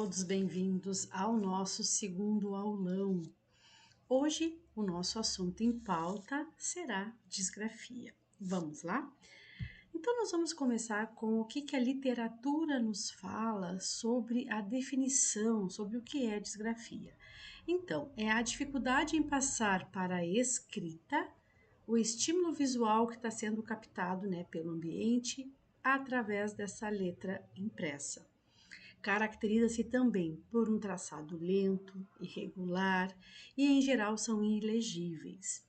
todos bem-vindos ao nosso segundo aulão. Hoje, o nosso assunto em pauta será disgrafia. Vamos lá? Então, nós vamos começar com o que a literatura nos fala sobre a definição, sobre o que é disgrafia. Então, é a dificuldade em passar para a escrita o estímulo visual que está sendo captado, pelo ambiente através dessa letra impressa. Caracteriza-se também por um traçado lento, irregular e, em geral, são ilegíveis.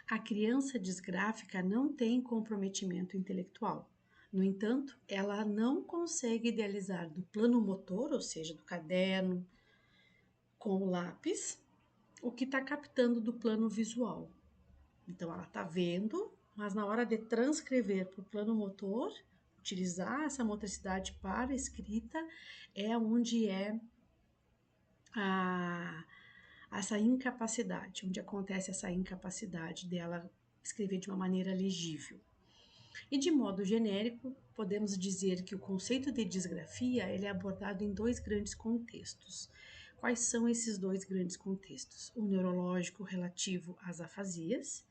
A criança disgráfica não tem comprometimento intelectual. No entanto, ela não consegue idealizar do plano motor, ou seja, do caderno, com o lápis, o que está captando do plano visual. Então, ela está vendo, mas na hora de transcrever para o plano motor, utilizar essa motricidade para a escrita, é onde essa incapacidade, onde acontece essa incapacidade dela escrever de uma maneira legível. E de modo genérico, podemos dizer que o conceito de disgrafia ele é abordado em dois grandes contextos. Quais são esses dois grandes contextos? O neurológico relativo às afasias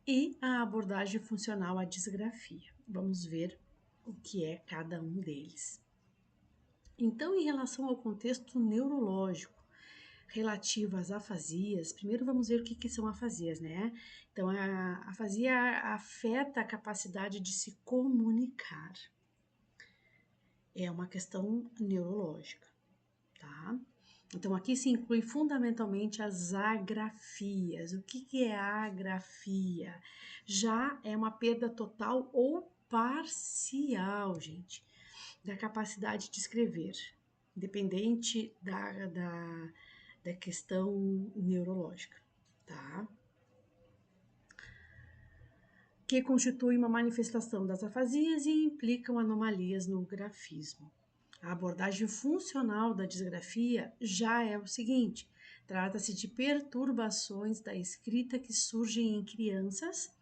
e a abordagem funcional à disgrafia. Vamos ver o que é cada um deles. Então, em relação ao contexto neurológico relativo às afasias, primeiro vamos ver o que são afasias, né? Então, a afasia afeta a capacidade de se comunicar. É uma questão neurológica, tá? Então, aqui se inclui fundamentalmente as agrafias. O que é a agrafia? Já é uma perda total ou parcial, gente, da capacidade de escrever, independente da questão neurológica, tá? Que constitui uma manifestação das afasias e implicam anomalias no grafismo. A abordagem funcional da disgrafia já é o seguinte: trata-se de perturbações da escrita que surgem em crianças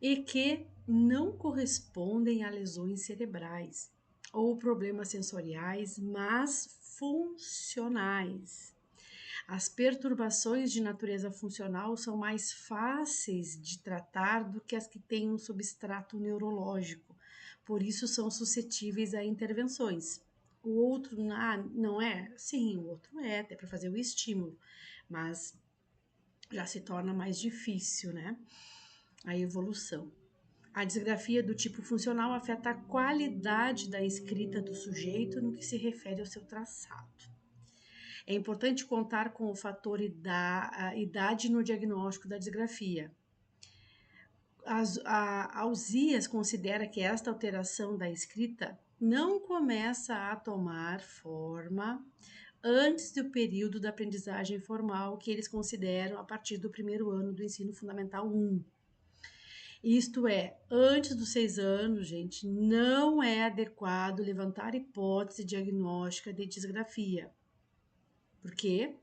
e que não correspondem a lesões cerebrais ou problemas sensoriais, mas funcionais. As perturbações de natureza funcional são mais fáceis de tratar do que as que têm um substrato neurológico, por isso são suscetíveis a intervenções. O outro não é? Sim, o outro é, até para fazer o estímulo, mas já se torna mais difícil, né? A evolução. A disgrafia do tipo funcional afeta a qualidade da escrita do sujeito no que se refere ao seu traçado. É importante contar com o fator idade no diagnóstico da disgrafia. A Ausias considera que esta alteração da escrita não começa a tomar forma antes do período da aprendizagem formal, que eles consideram a partir do primeiro ano do ensino fundamental 1. Isto é, antes dos 6 anos, gente, não é adequado levantar hipótese diagnóstica de disgrafia. Por quê?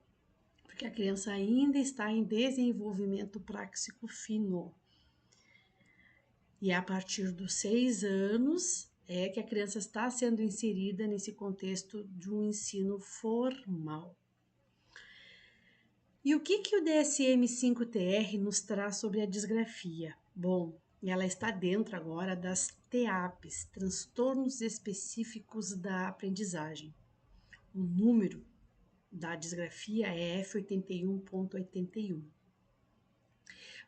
Porque a criança ainda está em desenvolvimento práxico fino. E a partir dos 6 anos é que a criança está sendo inserida nesse contexto de um ensino formal. E o que o DSM-5-TR nos traz sobre a disgrafia? Bom, ela está dentro agora das TAPs, Transtornos Específicos da Aprendizagem. O número da disgrafia é F81.81.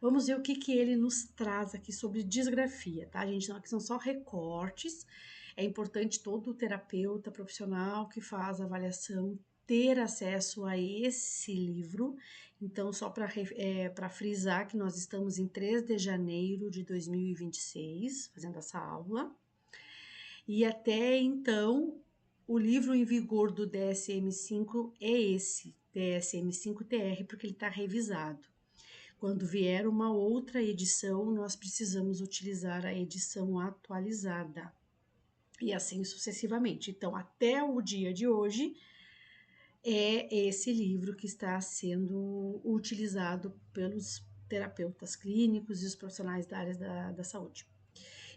Vamos ver o que ele nos traz aqui sobre disgrafia, tá, gente? Não, aqui são só recortes. É importante todo terapeuta profissional que faz a avaliação ter acesso a esse livro. Então, só para frisar que nós estamos em 3 de janeiro de 2026, fazendo essa aula. E até então, o livro em vigor do DSM-5 é esse, DSM-5-TR, porque ele está revisado. Quando vier uma outra edição, nós precisamos utilizar a edição atualizada. E assim sucessivamente. Então, até o dia de hoje, é esse livro que está sendo utilizado pelos terapeutas clínicos e os profissionais da área da saúde.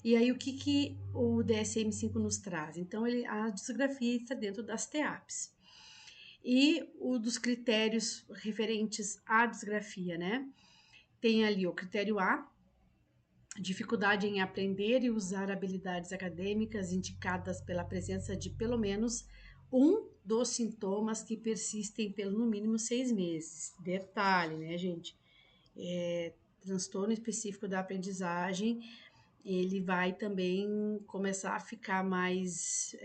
E aí, o que o DSM-5 nos traz? Então, a disgrafia está dentro das TEAPs. E o dos critérios referentes à disgrafia, né? Tem ali o critério A, dificuldade em aprender e usar habilidades acadêmicas indicadas pela presença de pelo menos um dos sintomas que persistem pelo no mínimo 6 meses. Detalhe, né, gente? Transtorno específico da aprendizagem, ele vai também começar a ficar mais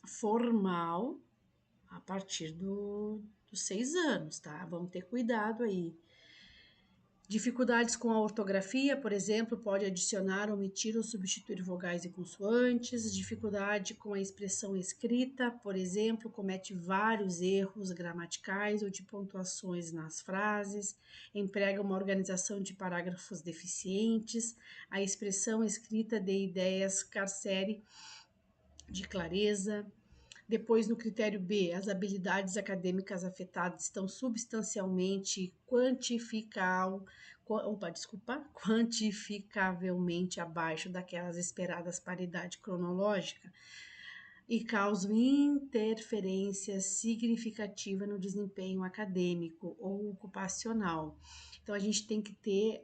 formal a partir dos 6 anos, tá? Vamos ter cuidado aí. Dificuldades com a ortografia, por exemplo, pode adicionar, omitir ou substituir vogais e consoantes. Dificuldade com a expressão escrita, por exemplo, comete vários erros gramaticais ou de pontuações nas frases. Emprega uma organização de parágrafos deficientes. A expressão escrita de ideias carcere de clareza. Depois, no critério B, as habilidades acadêmicas afetadas estão substancialmente quantificavelmente abaixo daquelas esperadas para a idade cronológica e causam interferência significativa no desempenho acadêmico ou ocupacional. Então, a gente tem que ter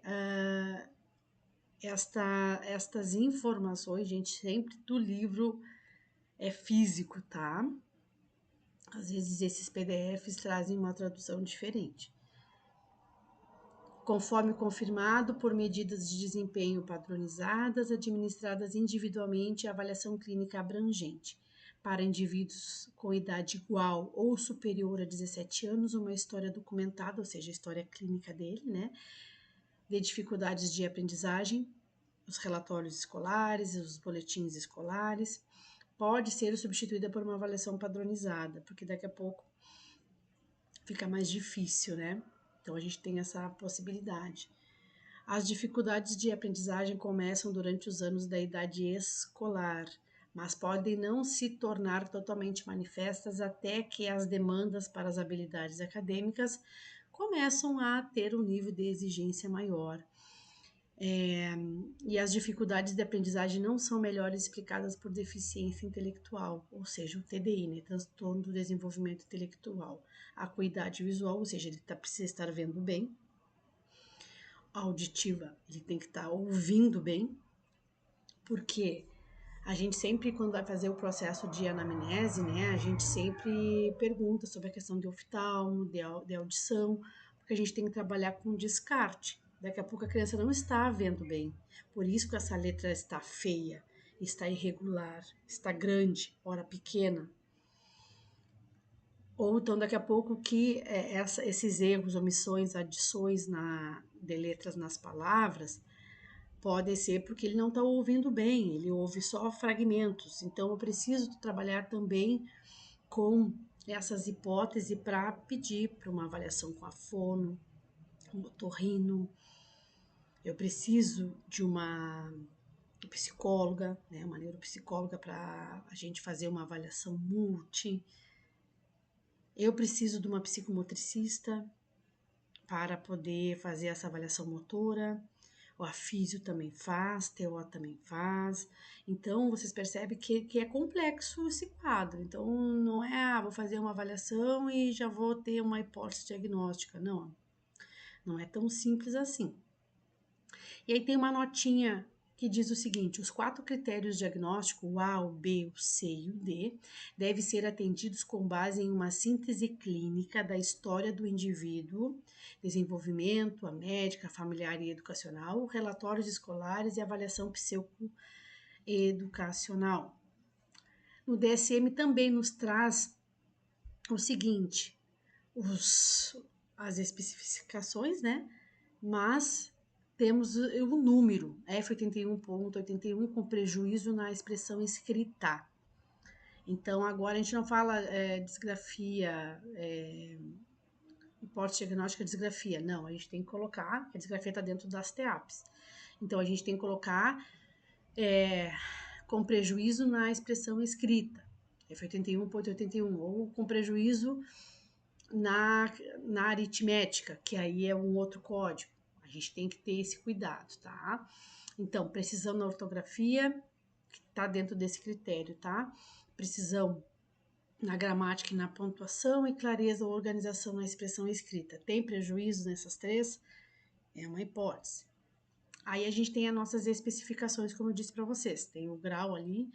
estas informações, gente, sempre do livro físico, tá? Às vezes esses PDFs trazem uma tradução diferente. Conforme confirmado por medidas de desempenho padronizadas, administradas individualmente, a avaliação clínica abrangente. Para indivíduos com idade igual ou superior a 17 anos, uma história documentada, ou seja, a história clínica dele, né? De dificuldades de aprendizagem, os relatórios escolares, os boletins escolares, pode ser substituída por uma avaliação padronizada, porque daqui a pouco fica mais difícil, né? Então, a gente tem essa possibilidade. As dificuldades de aprendizagem começam durante os anos da idade escolar, mas podem não se tornar totalmente manifestas até que as demandas para as habilidades acadêmicas começam a ter um nível de exigência maior. E as dificuldades de aprendizagem não são melhores explicadas por deficiência intelectual, ou seja, o TDI, né, transtorno do desenvolvimento intelectual. A acuidade visual, ou seja, ele precisa estar vendo bem. A auditiva, ele tem que estar ouvindo bem, porque a gente sempre, quando vai fazer o processo de anamnese, né, a gente sempre pergunta sobre a questão de oftalmo, de audição, porque a gente tem que trabalhar com descarte. Daqui a pouco a criança não está vendo bem. Por isso que essa letra está feia, está irregular, está grande, ora pequena. Ou então daqui a pouco que esses erros, omissões, adições de letras nas palavras, pode ser porque ele não está ouvindo bem, ele ouve só fragmentos. Então eu preciso trabalhar também com essas hipóteses para pedir para uma avaliação com a fono, um otorrino. Eu preciso de uma psicóloga, né, uma neuropsicóloga para a gente fazer uma avaliação multi. Eu preciso de uma psicomotricista para poder fazer essa avaliação motora. A físio também faz, TO também faz. Então, vocês percebem que é complexo esse quadro. Então, não é, vou fazer uma avaliação e já vou ter uma hipótese diagnóstica. Não, não é tão simples assim. E aí tem uma notinha que diz o seguinte: os 4 critérios diagnósticos, o A, o B, o C e o D, devem ser atendidos com base em uma síntese clínica da história do indivíduo, desenvolvimento, a médica, familiar e educacional, relatórios escolares e avaliação psicoeducacional. No DSM também nos traz o seguinte, as especificações, né? Mas temos o número F81.81 com prejuízo na expressão escrita. Então, agora a gente não fala disgrafia, hipótese diagnóstica de disgrafia. Não, a gente tem que colocar que a disgrafia está dentro das TEAPs. Então, a gente tem que colocar com prejuízo na expressão escrita, F81.81, ou com prejuízo na aritmética, que aí é um outro código. A gente tem que ter esse cuidado, tá? Então, precisão na ortografia, que está dentro desse critério, tá? Precisão na gramática e na pontuação, e clareza ou organização na expressão escrita. Tem prejuízo nessas três? É uma hipótese. Aí a gente tem as nossas especificações, como eu disse para vocês. Tem o grau ali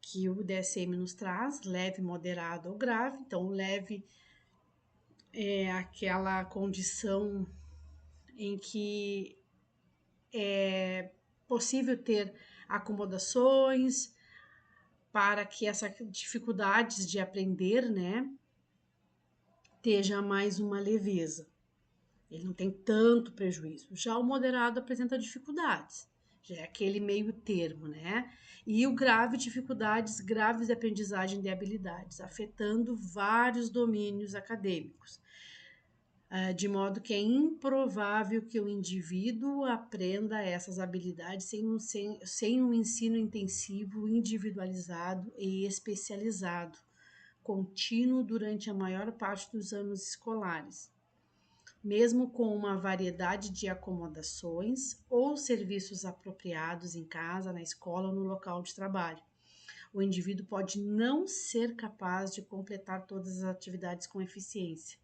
que o DSM nos traz, leve, moderado ou grave. Então, o leve é aquela condição em que é possível ter acomodações para que essas dificuldades de aprender, né, esteja mais uma leveza. Ele não tem tanto prejuízo. Já o moderado apresenta dificuldades, já é aquele meio termo, né? E o grave, dificuldades graves de aprendizagem de habilidades, afetando vários domínios acadêmicos, de modo que é improvável que o indivíduo aprenda essas habilidades sem um ensino intensivo, individualizado e especializado, contínuo durante a maior parte dos anos escolares, mesmo com uma variedade de acomodações ou serviços apropriados em casa, na escola ou no local de trabalho. O indivíduo pode não ser capaz de completar todas as atividades com eficiência.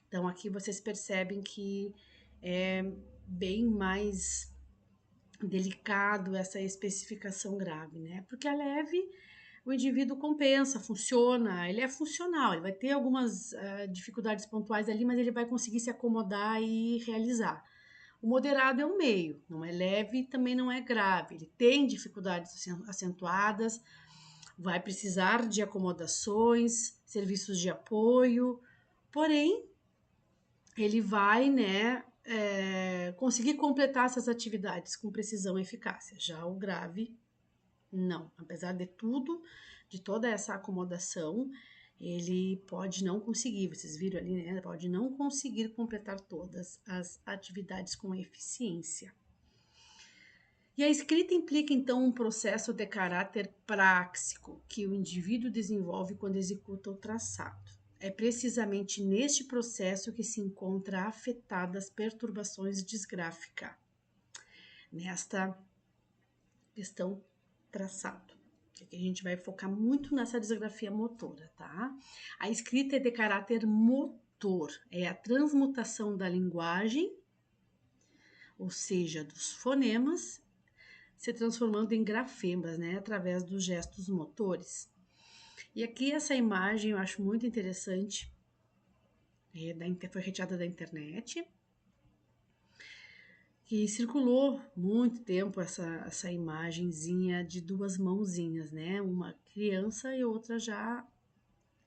Então, aqui vocês percebem que é bem mais delicado essa especificação grave, né? Porque a leve, o indivíduo compensa, funciona, ele é funcional, ele vai ter algumas dificuldades pontuais ali, mas ele vai conseguir se acomodar e realizar. O moderado é um meio, não é leve, também não é grave, ele tem dificuldades acentuadas, vai precisar de acomodações, serviços de apoio, porém, ele vai, né, conseguir completar essas atividades com precisão e eficácia. Já o grave, não. Apesar de tudo, de toda essa acomodação, ele pode não conseguir, vocês viram ali, né? Pode não conseguir completar todas as atividades com eficiência. E a escrita implica, então, um processo de caráter práxico que o indivíduo desenvolve quando executa o traçado. É precisamente neste processo que se encontra afetada as perturbações disgráficas, nesta questão traçado. Aqui a gente vai focar muito nessa disgrafia motora, tá? A escrita é de caráter motor, é a transmutação da linguagem, ou seja, dos fonemas, se transformando em grafemas, né, através dos gestos motores. E aqui essa imagem eu acho muito interessante, foi retirada da internet, que circulou muito tempo essa imagenzinha de duas mãozinhas, né, uma criança e outra já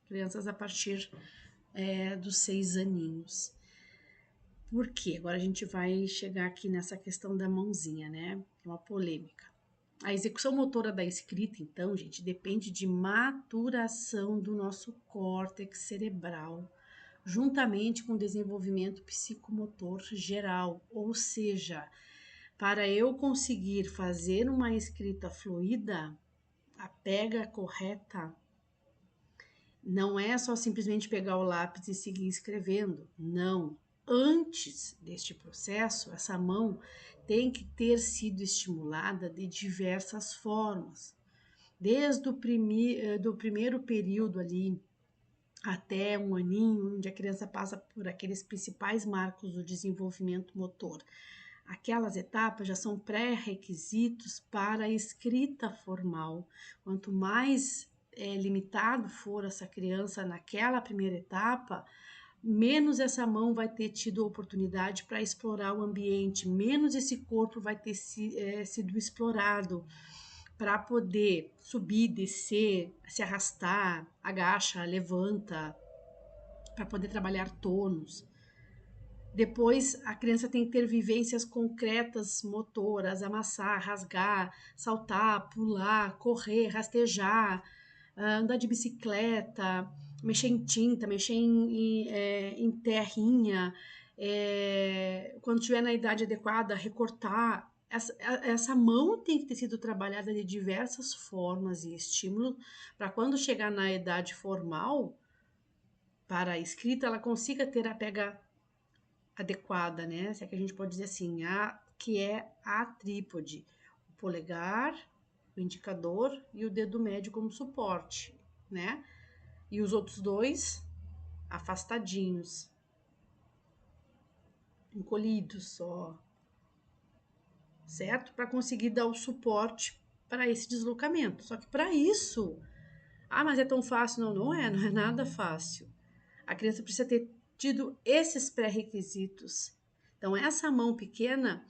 crianças a partir dos 6 aninhos. Por quê? Agora a gente vai chegar aqui nessa questão da mãozinha, né, é uma polêmica. A execução motora da escrita, então, gente, depende de maturação do nosso córtex cerebral, juntamente com o desenvolvimento psicomotor geral. Ou seja, para eu conseguir fazer uma escrita fluida, a pega correta, não é só simplesmente pegar o lápis e seguir escrevendo. Não. Antes deste processo, essa mão tem que ter sido estimulada de diversas formas. Desde o do primeiro período ali até um aninho, onde a criança passa por aqueles principais marcos do desenvolvimento motor. Aquelas etapas já são pré-requisitos para a escrita formal. Quanto mais limitado for essa criança naquela primeira etapa, menos essa mão vai ter tido oportunidade para explorar o ambiente, menos esse corpo vai ter sido explorado para poder subir, descer, se arrastar, agacha, levanta, para poder trabalhar tônus. Depois, a criança tem que ter vivências concretas motoras, amassar, rasgar, saltar, pular, correr, rastejar, andar de bicicleta, mexer em tinta, mexer em terrinha, quando estiver na idade adequada, recortar. Essa mão tem que ter sido trabalhada de diversas formas e estímulos para quando chegar na idade formal, para a escrita, ela consiga ter a pega adequada, né? Se é que a gente pode dizer assim, que é a trípode, o polegar, o indicador e o dedo médio como suporte, né? E os outros dois afastadinhos, encolhidos só, certo? Para conseguir dar o suporte para esse deslocamento. Só que para isso, mas é tão fácil? Não, não é nada fácil. A criança precisa ter tido esses pré-requisitos. Então, essa mão pequena,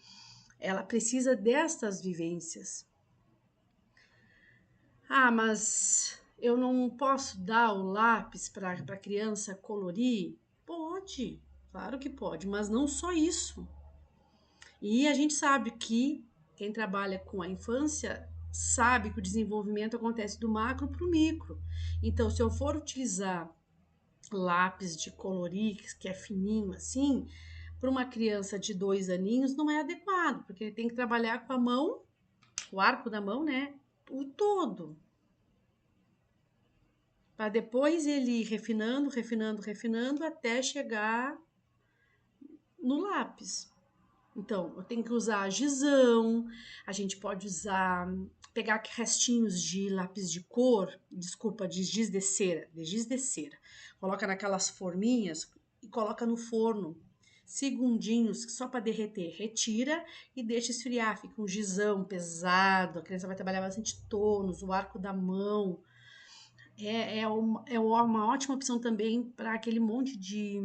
ela precisa destas vivências. Mas eu não posso dar o lápis para a criança colorir? Pode, claro que pode, mas não só isso. E a gente sabe que quem trabalha com a infância sabe que o desenvolvimento acontece do macro para o micro. Então, se eu for utilizar lápis de colorir, que é fininho assim, para uma criança de 2 aninhos não é adequado, porque ele tem que trabalhar com a mão, o arco da mão, né? O todo. Para depois ele ir refinando, refinando, refinando até chegar no lápis. Então, eu tenho que usar gizão, a gente pode usar, pegar restinhos de lápis de cor, desculpa, de giz de cera. Coloca naquelas forminhas e coloca no forno, segundinhos, só para derreter. Retira e deixa esfriar, fica um gizão pesado, a criança vai trabalhar bastante tônus, o arco da mão. É uma ótima opção também para aquele monte de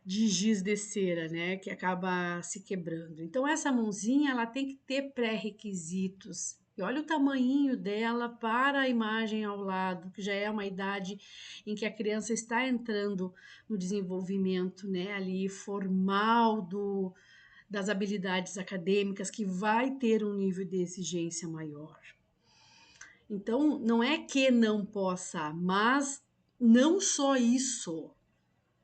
giz de cera, né, que acaba se quebrando. Então essa mãozinha ela tem que ter pré-requisitos. E olha o tamanhinho dela para a imagem ao lado, que já é uma idade em que a criança está entrando no desenvolvimento, né, ali formal das habilidades acadêmicas, que vai ter um nível de exigência maior. Então, não é que não possa, mas não só isso.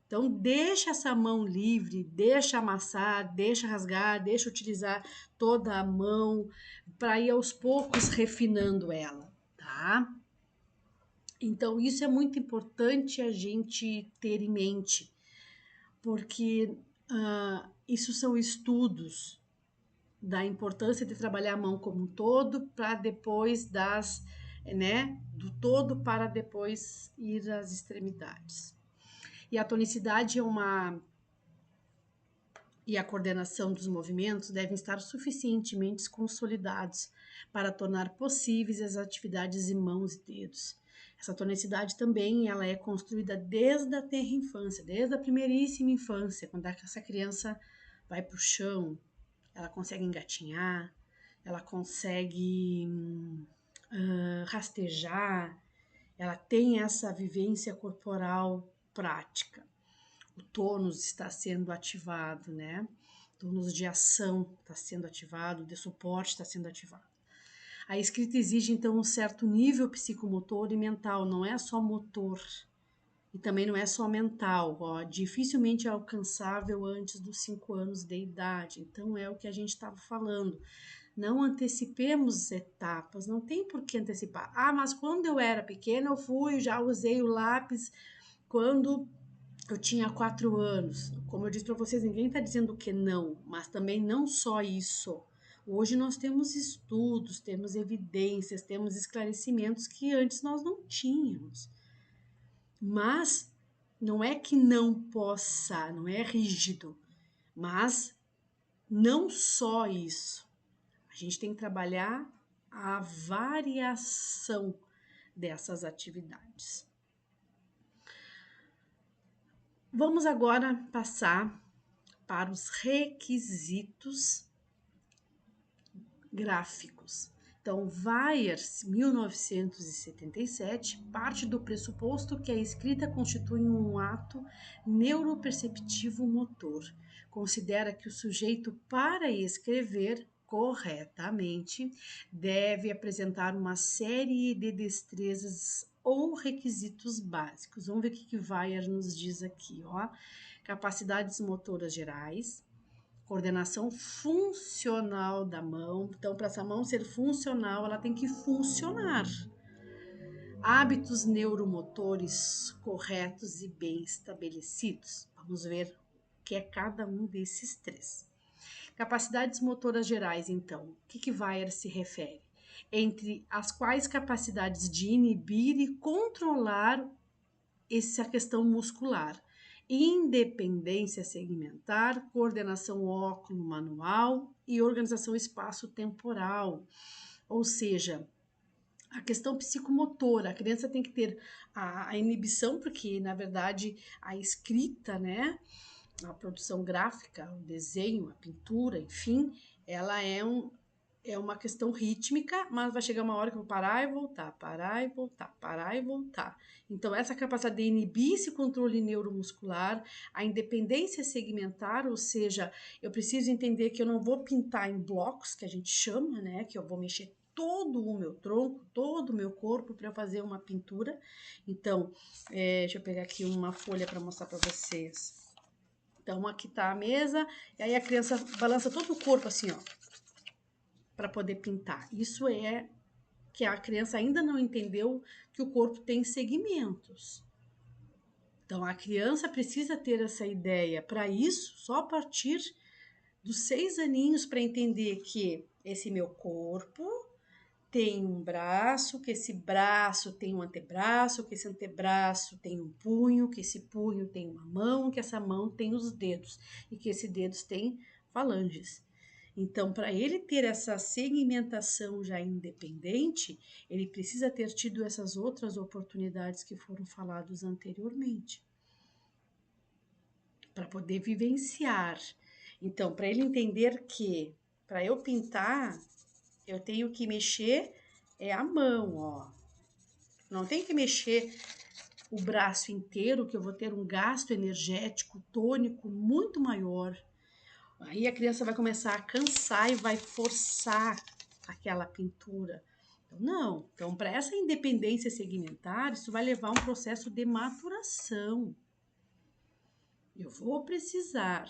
Então, deixa essa mão livre, deixa amassar, deixa rasgar, deixa utilizar toda a mão para ir aos poucos refinando ela, tá? Então, isso é muito importante a gente ter em mente, porque isso são estudos da importância de trabalhar a mão como um todo para depois do todo para depois ir às extremidades. E a tonicidade e a coordenação dos movimentos devem estar suficientemente consolidados para tornar possíveis as atividades de mãos e dedos. Essa tonicidade também ela é construída desde a tenra infância, desde a primeiríssima infância, quando essa criança vai para o chão, ela consegue engatinhar, ela consegue rastejar, ela tem essa vivência corporal prática. O tônus está sendo ativado, né? O tônus de ação está sendo ativado, de suporte está sendo ativado. A escrita exige, então, um certo nível psicomotor e mental, não é só motor. E também não é só mental, dificilmente é alcançável antes dos 5 anos de idade. Então, é o que a gente estava falando. Não antecipemos etapas, não tem por que antecipar. Mas quando eu era pequena, já usei o lápis quando eu tinha 4 anos. Como eu disse para vocês, ninguém está dizendo que não, mas também não só isso. Hoje nós temos estudos, temos evidências, temos esclarecimentos que antes nós não tínhamos. Mas não é que não possa, não é rígido, mas não só isso. A gente tem que trabalhar a variação dessas atividades. Vamos agora passar para os requisitos gráficos. Então, Weyers, 1977, parte do pressuposto que a escrita constitui um ato neuroperceptivo motor. Considera que o sujeito, para escrever corretamente, deve apresentar uma série de destrezas ou requisitos básicos. Vamos ver o que Weyers nos diz aqui, ó. Capacidades motoras gerais, coordenação funcional da mão. Então, para essa mão ser funcional, ela tem que funcionar. Hábitos neuromotores corretos e bem estabelecidos. Vamos ver o que é cada um desses três. Capacidades motoras gerais, então, o que Weyer se refere? Entre as quais capacidades de inibir e controlar essa questão muscular. Independência segmentar, coordenação óculo-manual e organização espaço-temporal. Ou seja, a questão psicomotora, a criança tem que ter a inibição, porque, na verdade, a escrita, né, a produção gráfica, o desenho, a pintura, enfim, ela é uma questão rítmica, mas vai chegar uma hora que eu vou parar e voltar, parar e voltar, parar e voltar. Então, essa capacidade de inibir esse controle neuromuscular, a independência segmentar, ou seja, eu preciso entender que eu não vou pintar em blocos, que a gente chama, né, que eu vou mexer todo o meu tronco, todo o meu corpo para fazer uma pintura. Então, deixa eu pegar aqui uma folha para mostrar para vocês. Então, aqui tá a mesa, e aí a criança balança todo o corpo assim, ó, para poder pintar. Isso é que a criança ainda não entendeu que o corpo tem segmentos. Então, a criança precisa ter essa ideia. Para isso, só a partir dos 6 aninhos, para entender que esse meu corpo tem um braço, que esse braço tem um antebraço, que esse antebraço tem um punho, que esse punho tem uma mão, que essa mão tem os dedos e que esses dedos têm falanges. Então, para ele ter essa segmentação já independente, ele precisa ter tido essas outras oportunidades que foram faladas anteriormente, para poder vivenciar. Então, para ele entender que para eu pintar, eu tenho que mexer a mão, ó. Não tem que mexer o braço inteiro, que eu vou ter um gasto energético tônico muito maior. Aí a criança vai começar a cansar e vai forçar aquela pintura. Então, não. Então, para essa independência segmentar, isso vai levar a um processo de maturação. Eu vou precisar.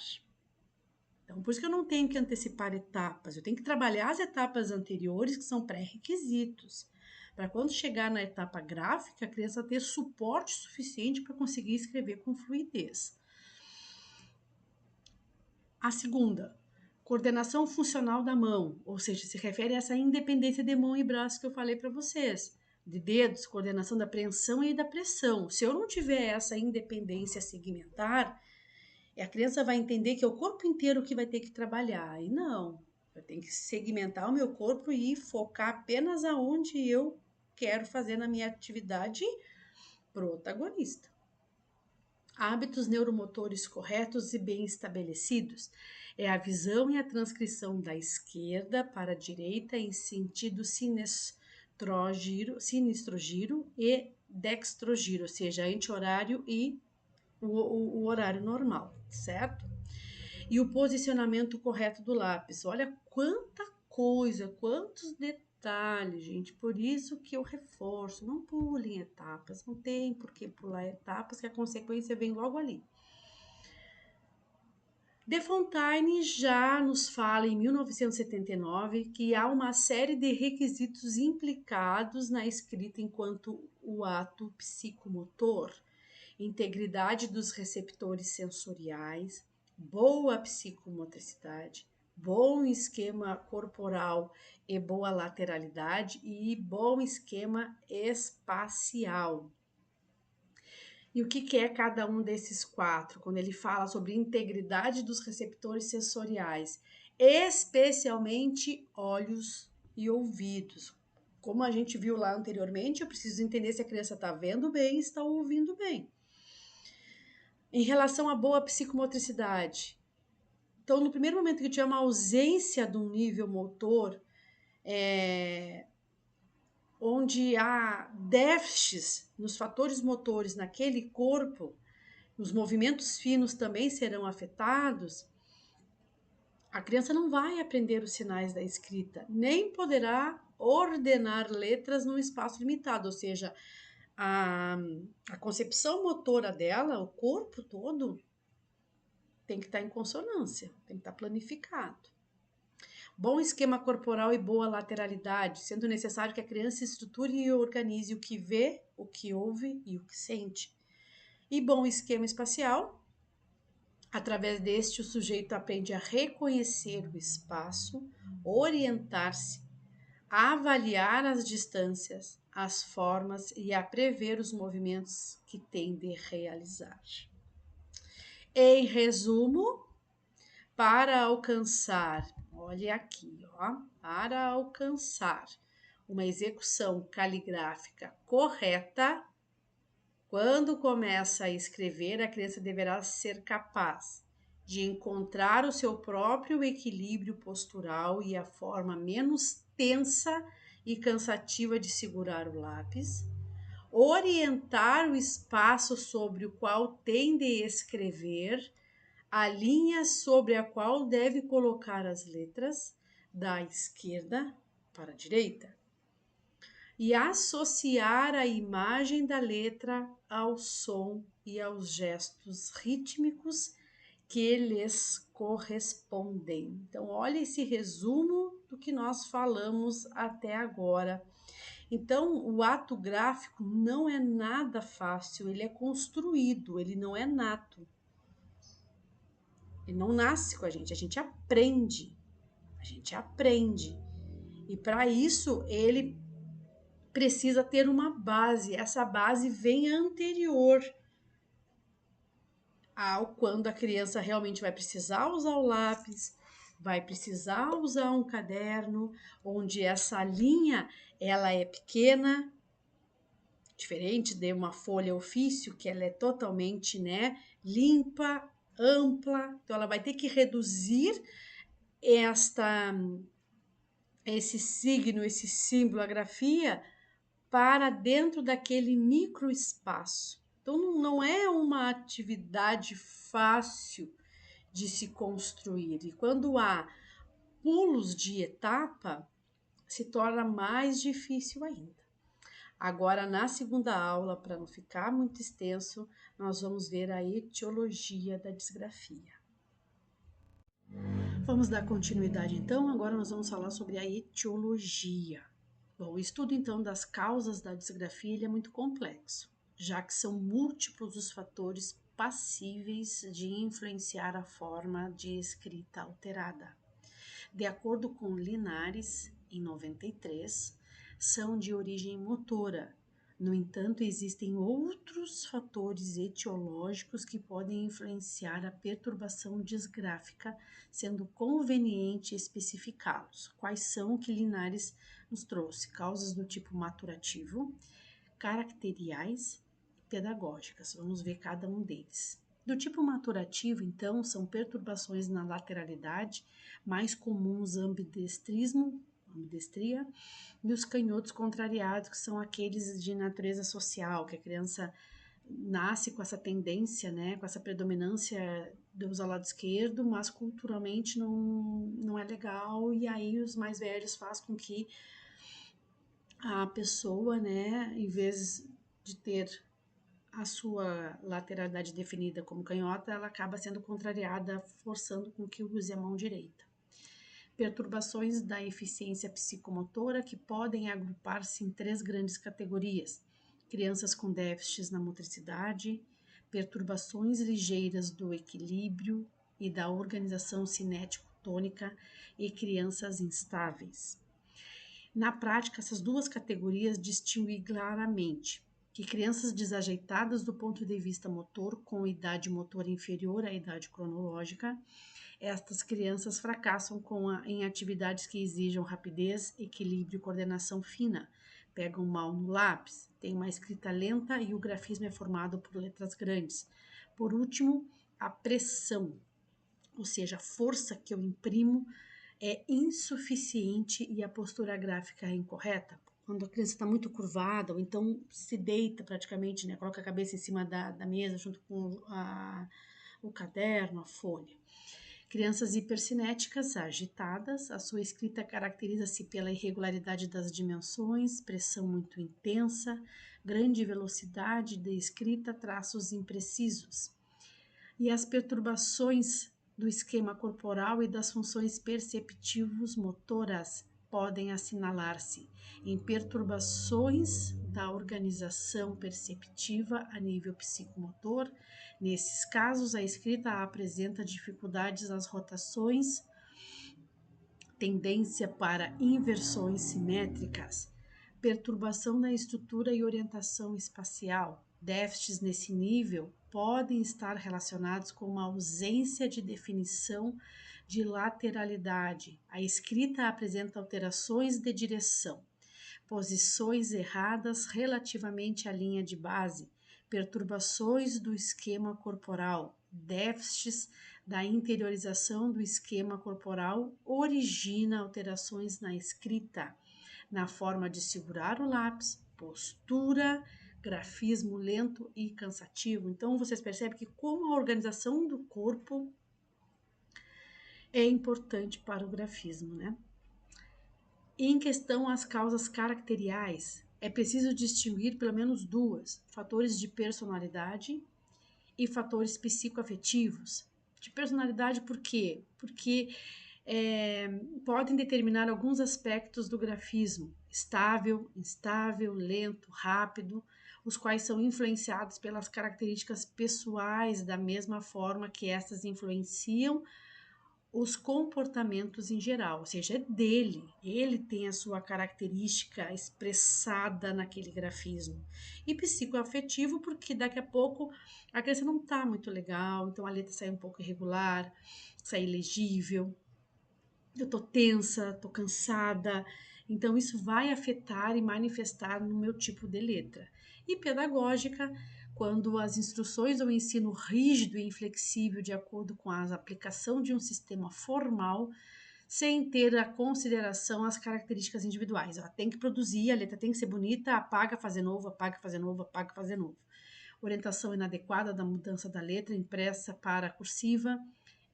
Então, por isso que eu não tenho que antecipar etapas. Eu tenho que trabalhar as etapas anteriores, que são pré-requisitos. Para quando chegar na etapa gráfica, a criança ter suporte suficiente para conseguir escrever com fluidez. A segunda, coordenação funcional da mão, ou seja, se refere a essa independência de mão e braço que eu falei para vocês, de dedos, coordenação da apreensão e da pressão. Se eu não tiver essa independência segmentar, a criança vai entender que é o corpo inteiro que vai ter que trabalhar. E não, eu tenho que segmentar o meu corpo e focar apenas aonde eu quero fazer na minha atividade protagonista. Hábitos neuromotores corretos e bem estabelecidos é a visão e a transcrição da esquerda para a direita em sentido sinistrogiro e dextrogiro, ou seja, anti-horário e o horário normal, certo? E o posicionamento correto do lápis. Olha quanta coisa, quantos detalhes, gente. Por isso que eu reforço, não pulem etapas, não tem por que pular etapas, que a consequência vem logo ali. De Fontaine já nos fala em 1979 que há uma série de requisitos implicados na escrita enquanto o ato psicomotor, integridade dos receptores sensoriais, boa psicomotricidade, bom esquema corporal e boa lateralidade e bom esquema espacial. E o que é cada um desses 4? Quando ele fala sobre integridade dos receptores sensoriais, especialmente olhos e ouvidos. Como a gente viu lá anteriormente, eu preciso entender se a criança está vendo bem e está ouvindo bem. Em relação à boa psicomotricidade, então, no primeiro momento que tiver uma ausência de um nível motor, onde há déficits nos fatores motores naquele corpo, os movimentos finos também serão afetados, a criança não vai aprender os sinais da escrita, nem poderá ordenar letras num espaço limitado, ou seja, a concepção motora dela, o corpo todo, tem que estar em consonância, tem que estar planificado. Bom esquema corporal e boa lateralidade, sendo necessário que a criança estruture e organize o que vê, o que ouve e o que sente. E bom esquema espacial, Através deste, o sujeito aprende a reconhecer o espaço, orientar-se, a avaliar as distâncias, as formas e a prever os movimentos que tem de realizar. Em resumo, para alcançar, olha aqui, ó, para alcançar uma execução caligráfica correta, quando começa a escrever, a criança deverá ser capaz de encontrar o seu próprio equilíbrio postural e a forma menos tensa e cansativa de segurar o lápis, orientar o espaço sobre o qual tem de escrever, a linha sobre a qual deve colocar as letras, da esquerda para a direita, e associar a imagem da letra ao som e aos gestos rítmicos que lhes correspondem. Então, olha esse resumo do que nós falamos até agora. Então, o ato gráfico não é nada fácil, ele é construído, ele não é nato. Ele não nasce com a gente aprende. A gente aprende. E para isso, ele precisa ter uma base. Essa base vem anterior ao quando a criança realmente vai precisar usar o lápis, vai precisar usar um caderno, onde essa linha ela é pequena, diferente de uma folha ofício, que ela é totalmente, né, limpa, ampla. Então ela vai ter que reduzir esse signo, esse símbolo, a grafia, para dentro daquele microespaço. Então, não é uma atividade fácil de se construir. E quando há pulos de etapa, se torna mais difícil ainda. Agora, na segunda aula, para não ficar muito extenso, nós vamos ver a etiologia da disgrafia. Vamos dar continuidade, então. Agora nós vamos falar sobre a etiologia. Bom, o estudo então das causas da disgrafia ele é muito complexo, já que são múltiplos os fatores passíveis de influenciar a forma de escrita alterada. De acordo com Linares, em 93, são de origem motora. No entanto, existem outros fatores etiológicos que podem influenciar a perturbação disgráfica, sendo conveniente especificá-los. Quais são que Linares nos trouxe? Causas do tipo maturativo, caracteriais e pedagógicas. Vamos ver cada um deles. Do tipo maturativo, então, são perturbações na lateralidade, mais comuns ambidestria, e os canhotos contrariados, que são aqueles de natureza social, que a criança nasce com essa tendência, né, com essa predominância de usar o lado esquerdo, mas culturalmente não é legal, e aí os mais velhos faz com que a pessoa, né, em vez de ter a sua lateralidade definida como canhota, ela acaba sendo contrariada, forçando com que use a mão direita. Perturbações da eficiência psicomotora que podem agrupar-se em 3 grandes categorias: crianças com déficits na motricidade, perturbações ligeiras do equilíbrio e da organização cinético-tônica e crianças instáveis. Na prática, essas duas categorias distinguem claramente que crianças desajeitadas do ponto de vista motor, com idade motora inferior à idade cronológica, estas crianças fracassam em atividades que exijam rapidez, equilíbrio e coordenação fina, pegam mal no lápis, têm uma escrita lenta e o grafismo é formado por letras grandes. Por último, a pressão, ou seja, a força que eu imprimo é insuficiente e a postura gráfica é incorreta. Quando a criança está muito curvada, ou então se deita praticamente, né, coloca a cabeça em cima da mesa junto com o caderno, a folha. Crianças hipercinéticas agitadas, a sua escrita caracteriza-se pela irregularidade das dimensões, pressão muito intensa, grande velocidade de escrita, traços imprecisos. E as perturbações do esquema corporal e das funções perceptivos motoras podem assinalar-se em perturbações da organização perceptiva a nível psicomotor. Nesses casos, a escrita apresenta dificuldades nas rotações, tendência para inversões simétricas, perturbação na estrutura e orientação espacial. Déficits nesse nível podem estar relacionados com uma ausência de definição de lateralidade. A escrita apresenta alterações de direção, posições erradas relativamente à linha de base, perturbações do esquema corporal, déficits da interiorização do esquema corporal origina alterações na escrita, na forma de segurar o lápis, postura, grafismo lento e cansativo. Então, vocês percebem que como a organização do corpo é importante para o grafismo, né? Em questão às causas caracteriais, é preciso distinguir pelo menos duas: fatores de personalidade e fatores psicoafetivos. De personalidade, por quê? Porque podem determinar alguns aspectos do grafismo: estável, instável, lento, rápido, os quais são influenciados pelas características pessoais, da mesma forma que essas influenciam os comportamentos em geral, ou seja, é dele, ele tem a sua característica expressada naquele grafismo. E psicoafetivo, porque daqui a pouco a criança não está muito legal, então a letra sai um pouco irregular, sai ilegível, eu tô tensa, tô cansada, então isso vai afetar e manifestar no meu tipo de letra. E pedagógica, quando as instruções ou ensino rígido e inflexível de acordo com a aplicação de um sistema formal, sem ter a consideração as características individuais. Ela tem que produzir, a letra tem que ser bonita, apaga, fazer novo, apaga, fazer novo, apaga, fazer novo. Orientação inadequada da mudança da letra impressa para a cursiva,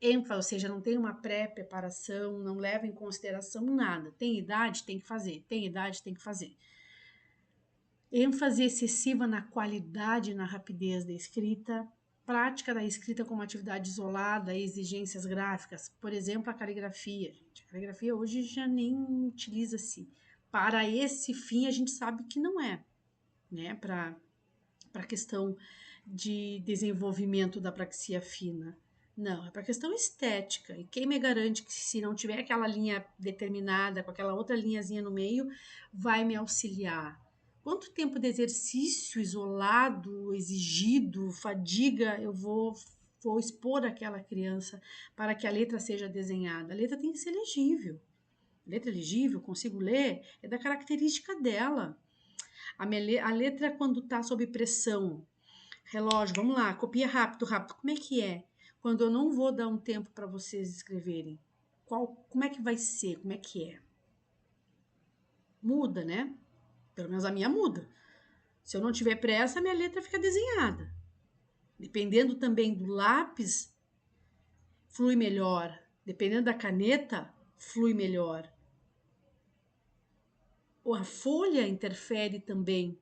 ênfase, ou seja, não tem uma pré-preparação, não leva em consideração nada. Tem idade, tem que fazer. Tem idade, tem que fazer. Ênfase excessiva na qualidade e na rapidez da escrita. Prática da escrita como atividade isolada e exigências gráficas. Por exemplo, a caligrafia. Gente. A caligrafia hoje já nem utiliza-se. Para esse fim, a gente sabe que não é, né? Para a questão de desenvolvimento da praxia fina. Não, é para questão estética. E quem me garante que se não tiver aquela linha determinada, com aquela outra linhazinha no meio, vai me auxiliar? Quanto tempo de exercício isolado, exigido, fadiga eu vou expor aquela criança para que a letra seja desenhada? A letra tem que ser legível. A letra legível, consigo ler, é da característica dela. A letra, quando está sob pressão, relógio, vamos lá, copia rápido, rápido. Como é que é? Quando eu não vou dar um tempo para vocês escreverem, como é que vai ser? Como é que é? Muda, né? Pelo menos a minha muda. Se eu não tiver pressa, a minha letra fica desenhada. Dependendo também do lápis, flui melhor. Dependendo da caneta, flui melhor. Ou a folha interfere também.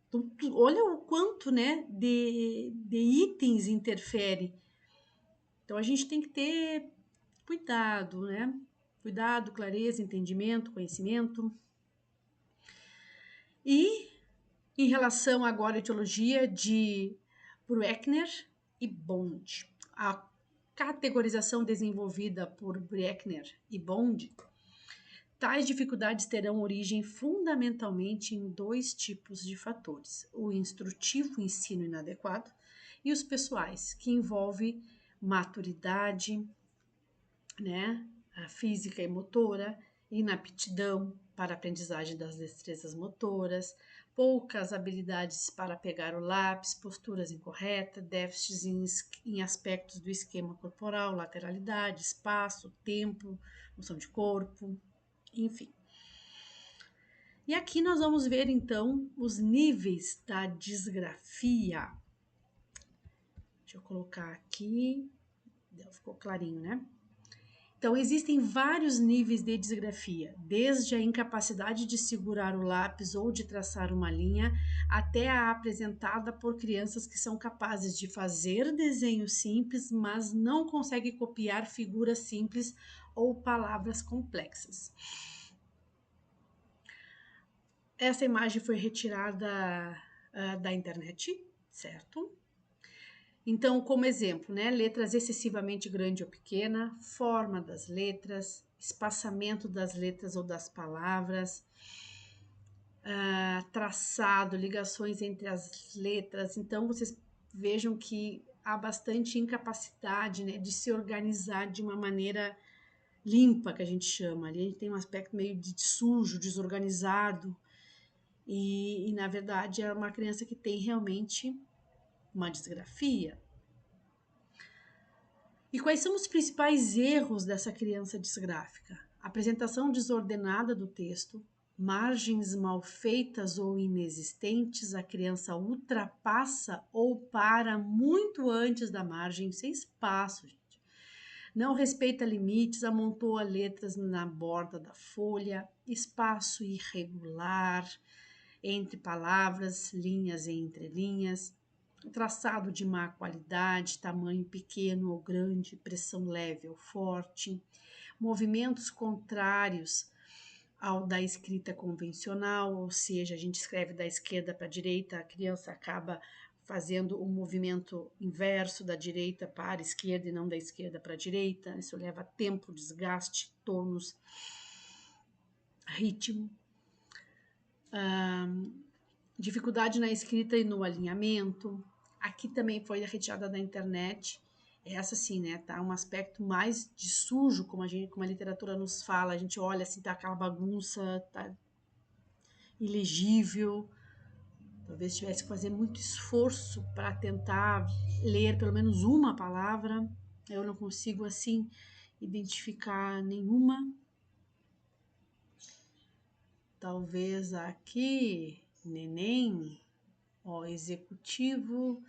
Então, olha o quanto, né, de itens interfere. Então, a gente tem que ter cuidado, né? Cuidado, clareza, entendimento, conhecimento. E em relação agora à etiologia de Bruckner e Bond, a categorização desenvolvida por Bruckner e Bond, tais dificuldades terão origem fundamentalmente em dois tipos de fatores: o instrutivo, ensino inadequado, e os pessoais, que envolve maturidade, né, a física e motora, inaptidão para a aprendizagem das destrezas motoras, poucas habilidades para pegar o lápis, posturas incorretas, déficits em aspectos do esquema corporal, lateralidade, espaço, tempo, noção de corpo, enfim. E aqui nós vamos ver então os níveis da disgrafia. Deixa eu colocar aqui, ficou clarinho, né? Então, existem vários níveis de disgrafia, desde a incapacidade de segurar o lápis ou de traçar uma linha, até a apresentada por crianças que são capazes de fazer desenhos simples, mas não conseguem copiar figuras simples ou palavras complexas. Essa imagem foi retirada da internet, certo? Então, como exemplo, né, letras excessivamente grande ou pequena, forma das letras, espaçamento das letras ou das palavras, traçado, ligações entre as letras. Então, vocês vejam que há bastante incapacidade, né, de se organizar de uma maneira limpa, que a gente chama. Ali a gente tem um aspecto meio de sujo, desorganizado, e na verdade é uma criança que tem realmente uma disgrafia. E quais são os principais erros dessa criança disgráfica? Apresentação desordenada do texto, margens mal feitas ou inexistentes, a criança ultrapassa ou para muito antes da margem, sem espaço, gente. Não respeita limites, amontoa letras na borda da folha, espaço irregular entre palavras, linhas e entrelinhas, traçado de má qualidade, tamanho pequeno ou grande, pressão leve ou forte, movimentos contrários ao da escrita convencional, ou seja, a gente escreve da esquerda para a direita, a criança acaba fazendo o movimento inverso da direita para a esquerda e não da esquerda para a direita. Isso leva tempo, desgaste, tônus, ritmo. Dificuldade na escrita e no alinhamento. Aqui também foi retirada da internet. Essa sim, né? Tá um aspecto mais de sujo, como a literatura nos fala. A gente olha assim, tá aquela bagunça, tá ilegível. Talvez tivesse que fazer muito esforço para tentar ler pelo menos uma palavra. Eu não consigo assim identificar nenhuma. Talvez aqui, neném, ó, executivo.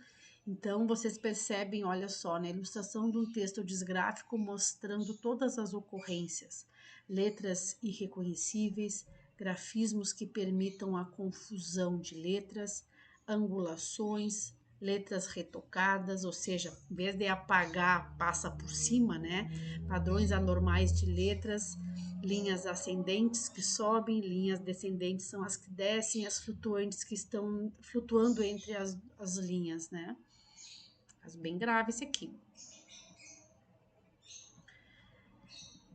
Então, vocês percebem, olha só, na ilustração de um texto disgráfico mostrando todas as ocorrências, letras irreconhecíveis, grafismos que permitam a confusão de letras, angulações, letras retocadas, ou seja, em vez de apagar, passa por cima, né? Padrões anormais de letras, linhas ascendentes que sobem, linhas descendentes são as que descem, as flutuantes que estão flutuando entre as linhas, né? Caso bem grave esse aqui.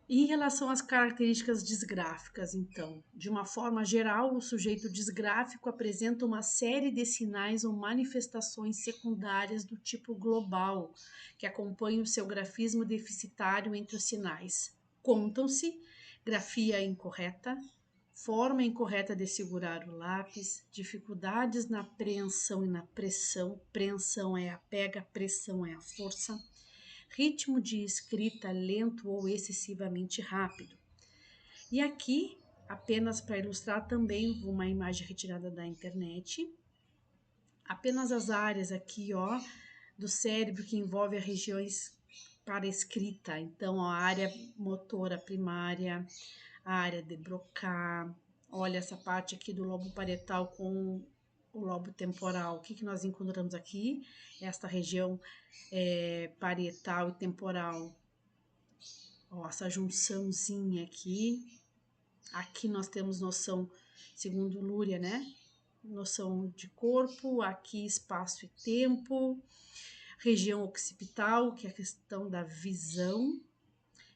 Em relação às características disgráficas, então, de uma forma geral, o sujeito disgráfico apresenta uma série de sinais ou manifestações secundárias do tipo global, que acompanham o seu grafismo deficitário entre os sinais. Contam-se grafia incorreta, forma incorreta de segurar o lápis, dificuldades na preensão e na pressão. Preensão é a pega, pressão é a força. Ritmo de escrita lento ou excessivamente rápido. E aqui, apenas para ilustrar também uma imagem retirada da internet, apenas as áreas aqui, ó, do cérebro que envolve as regiões para escrita. Então, a área motora primária, a área de Broca, olha essa parte aqui do lobo parietal com o lobo temporal. O que nós encontramos aqui? Esta região parietal e temporal. Ó, essa junçãozinha aqui. Aqui nós temos noção, segundo Lúria, né? Noção de corpo, aqui espaço e tempo, região occipital, que é a questão da visão,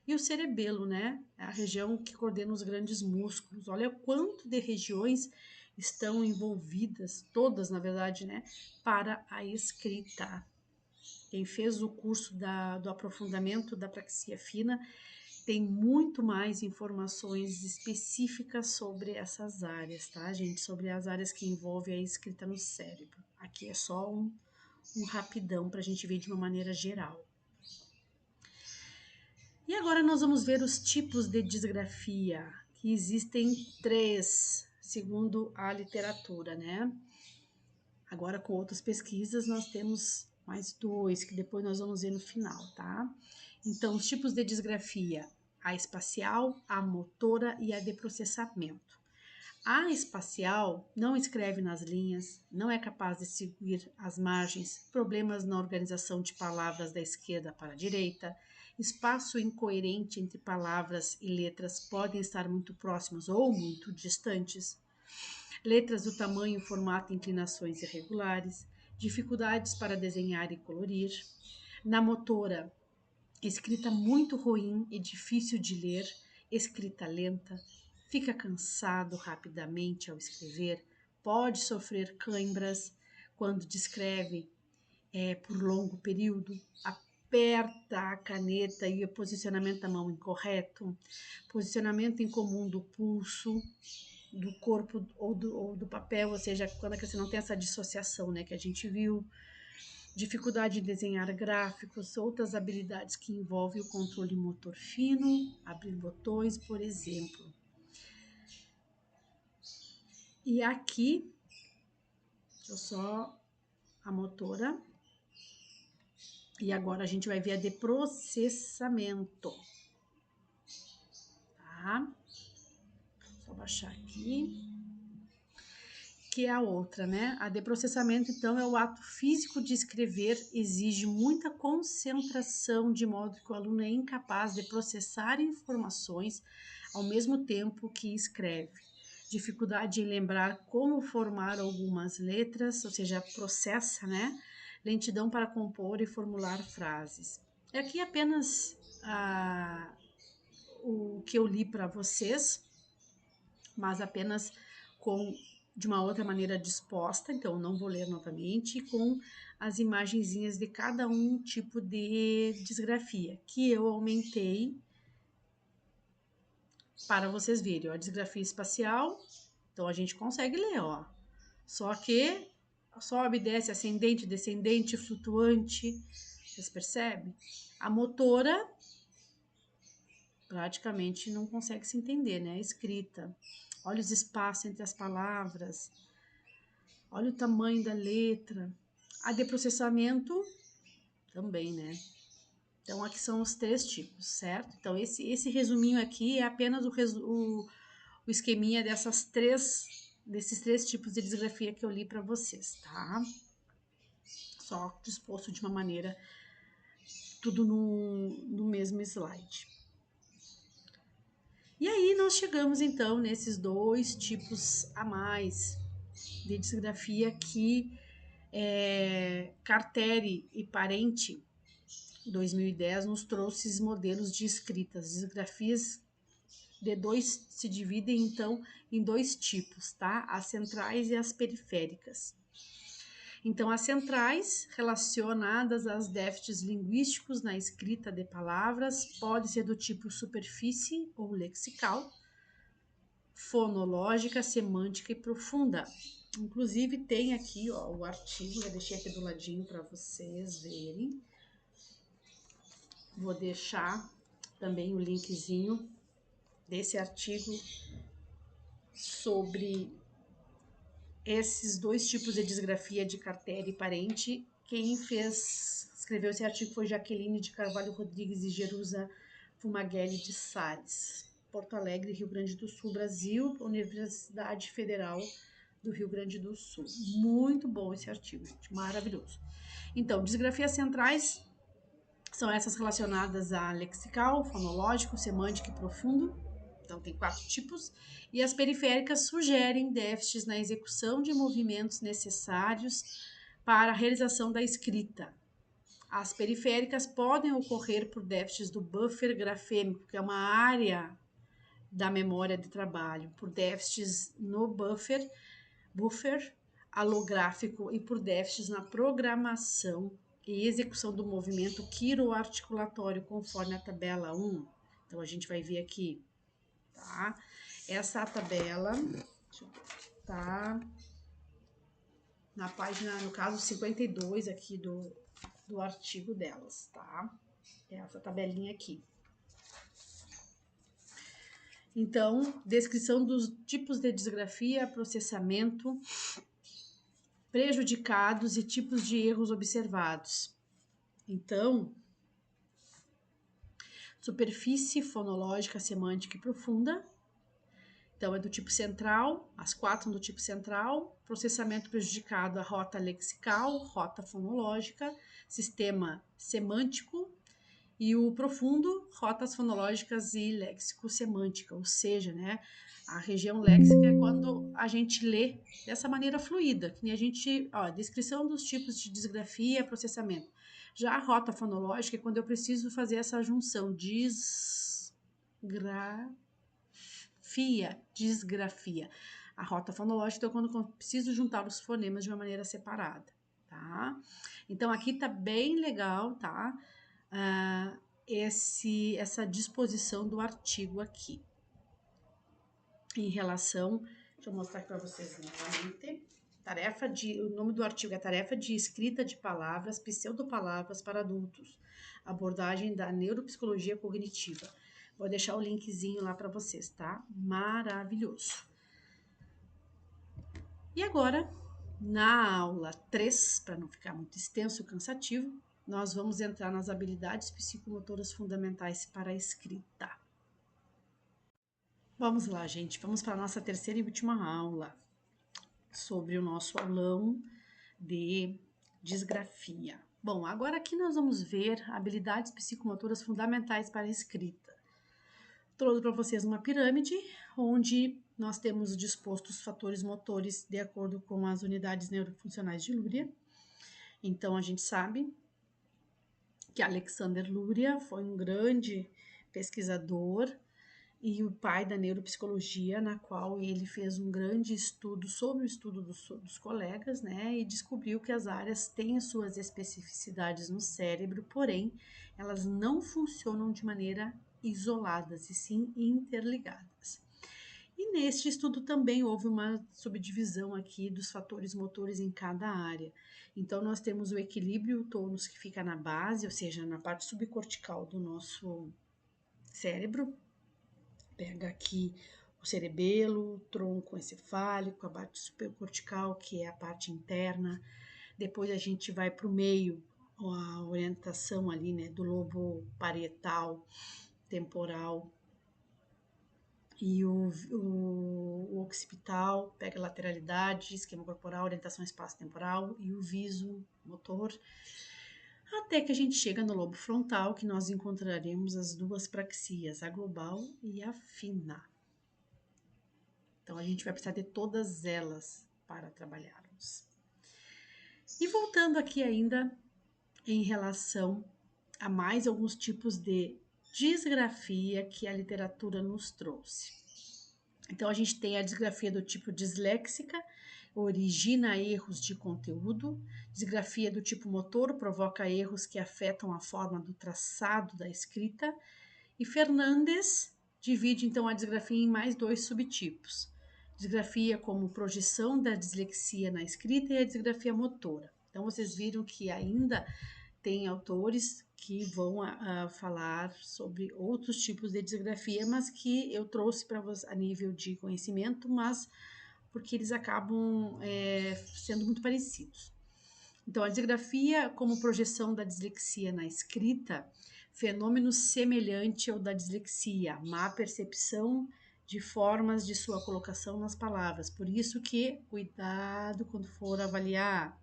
e o cerebelo, né? É a região que coordena os grandes músculos. Olha quanto de regiões estão envolvidas, todas, na verdade, né? Para a escrita. Quem fez o curso do aprofundamento da praxia fina tem muito mais informações específicas sobre essas áreas, tá, gente? Sobre as áreas que envolvem a escrita no cérebro. Aqui é só um rapidão para a gente ver de uma maneira geral. E agora nós vamos ver os tipos de disgrafia, que existem 3, segundo a literatura, né? Agora, com outras pesquisas, nós temos mais 2, que depois nós vamos ver no final, tá? Então, os tipos de disgrafia: a espacial, a motora e a de processamento. A espacial não escreve nas linhas, não é capaz de seguir as margens, problemas na organização de palavras da esquerda para a direita, espaço incoerente entre palavras e letras podem estar muito próximos ou muito distantes. letras do tamanho, formato e inclinações irregulares, dificuldades para desenhar e colorir. Na motora, escrita muito ruim e difícil de ler, escrita lenta, fica cansado rapidamente ao escrever, pode sofrer cãibras quando descreve por longo período, aperta a caneta e o posicionamento da mão incorreto, posicionamento incomum do pulso, do corpo ou do papel, ou seja, quando você não tem essa dissociação, né, que a gente viu, dificuldade em desenhar gráficos, outras habilidades que envolvem o controle motor fino, abrir botões, por exemplo. E aqui, eu só a motora. E agora a gente vai ver a de processamento, tá? Só baixar aqui. Que é a outra, né? A de processamento, então, é o ato físico de escrever, exige muita concentração, de modo que o aluno é incapaz de processar informações ao mesmo tempo que escreve. Dificuldade em lembrar como formar algumas letras, ou seja, processa, né? Lentidão para compor e formular frases. Aqui apenas o que eu li para vocês, mas apenas de uma outra maneira disposta, então não vou ler novamente, com as imagenzinhas de cada um tipo de disgrafia, que eu aumentei para vocês verem, ó, a disgrafia espacial, então a gente consegue ler, ó, só que sobe, desce, ascendente, descendente, flutuante, vocês percebem? A motora praticamente não consegue se entender, né? A escrita, olha os espaços entre as palavras, olha o tamanho da letra. A de processamento também, né? Então aqui são os 3 tipos, certo? Então esse resuminho aqui é apenas o esqueminha desses três tipos de disgrafia que eu li para vocês, tá? Só disposto de uma maneira, tudo no mesmo slide. E aí nós chegamos então nesses 2 tipos a mais de disgrafia que Carteri e Parente 2010 nos trouxe modelos de escrita. As disgrafias se dividem então em 2 tipos, tá? As centrais e as periféricas. Então, as centrais, relacionadas aos déficits linguísticos na escrita de palavras, pode ser do tipo superfície ou lexical, fonológica, semântica e profunda. Inclusive, tem aqui ó, o artigo, eu deixei aqui do ladinho para vocês verem. Vou deixar também o linkzinho desse artigo sobre esses 2 tipos de disgrafia de Carteri e Parente. Quem escreveu esse artigo foi Jaqueline de Carvalho Rodrigues e Jerusa Fumagalli de Salles, Porto Alegre, Rio Grande do Sul, Brasil, Universidade Federal do Rio Grande do Sul. Muito bom esse artigo, gente, maravilhoso. Então, disgrafias centrais são essas relacionadas a lexical, fonológico, semântico e profundo. Então, tem 4 tipos. E as periféricas sugerem déficits na execução de movimentos necessários para a realização da escrita. As periféricas podem ocorrer por déficits do buffer grafêmico, que é uma área da memória de trabalho, por déficits no buffer alográfico e por déficits na programação e execução do movimento quiroarticulatório, conforme a tabela 1. Então, a gente vai ver aqui, tá? Essa tabela tá na página, no caso, 52 aqui do artigo delas, tá? Essa tabelinha aqui. Então, descrição dos tipos de disgrafia, processamento, prejudicados e tipos de erros observados. Então, superfície fonológica, semântica e profunda. Então, é do tipo central, as 4 do tipo central, processamento prejudicado, a rota lexical, rota fonológica, sistema semântico E o profundo, rotas fonológicas e léxico-semântica, ou seja, né, a região léxica é quando a gente lê dessa maneira fluida, que nem a gente, ó, descrição dos tipos de disgrafia, processamento. Já a rota fonológica é quando eu preciso fazer essa junção, disgrafia. A rota fonológica é quando eu preciso juntar os fonemas de uma maneira separada, tá? Então, aqui tá bem legal, tá? Essa disposição do artigo aqui. Em relação, deixa eu mostrar aqui para vocês novamente. O nome do artigo é Tarefa de Escrita de Palavras, Pseudopalavras para Adultos, abordagem da neuropsicologia cognitiva. Vou deixar o linkzinho lá para vocês, tá? Maravilhoso. E agora, na aula 3, para não ficar muito extenso e cansativo, nós vamos entrar nas habilidades psicomotoras fundamentais para a escrita. Vamos lá, gente. Vamos para a nossa terceira e última aula sobre o nosso aulão de disgrafia. Bom, agora aqui nós vamos ver habilidades psicomotoras fundamentais para a escrita. Trouxe para vocês uma pirâmide, onde nós temos dispostos os fatores motores de acordo com as unidades neurofuncionais de Luria. Então, a gente sabe que Alexander Luria foi um grande pesquisador e o pai da neuropsicologia, na qual ele fez um grande estudo sobre o estudo dos colegas, né, e descobriu que as áreas têm suas especificidades no cérebro, porém, elas não funcionam de maneira isoladas, e sim interligadas. E neste estudo também houve uma subdivisão aqui dos fatores motores em cada área. Então, nós temos o equilíbrio, o tônus que fica na base, ou seja, na parte subcortical do nosso cérebro. Pega aqui o cerebelo, o tronco encefálico, a parte supercortical, que é a parte interna. Depois a gente vai para o meio, a orientação ali, né, do lobo parietal, temporal, e o occipital, pega a lateralidade, esquema corporal, orientação espaço-temporal, e o viso motor, até que a gente chega no lobo frontal, que nós encontraremos as duas praxias, a global e a fina. Então, a gente vai precisar de todas elas para trabalharmos. E voltando aqui ainda em relação a mais alguns tipos de disgrafia que a literatura nos trouxe. Então, a gente tem a disgrafia do tipo disléxica, origina erros de conteúdo. Disgrafia do tipo motor provoca erros que afetam a forma do traçado da escrita. E Fernandes divide, então, a disgrafia em mais dois subtipos. Disgrafia como projeção da dislexia na escrita e a disgrafia motora. Então, vocês viram que ainda tem autores que vão falar sobre outros tipos de disgrafia, mas que eu trouxe para vocês a nível de conhecimento, mas porque eles acabam sendo muito parecidos. Então, a disgrafia como projeção da dislexia na escrita, fenômeno semelhante ao da dislexia, má percepção de formas de sua colocação nas palavras. Por isso que, cuidado quando for avaliar.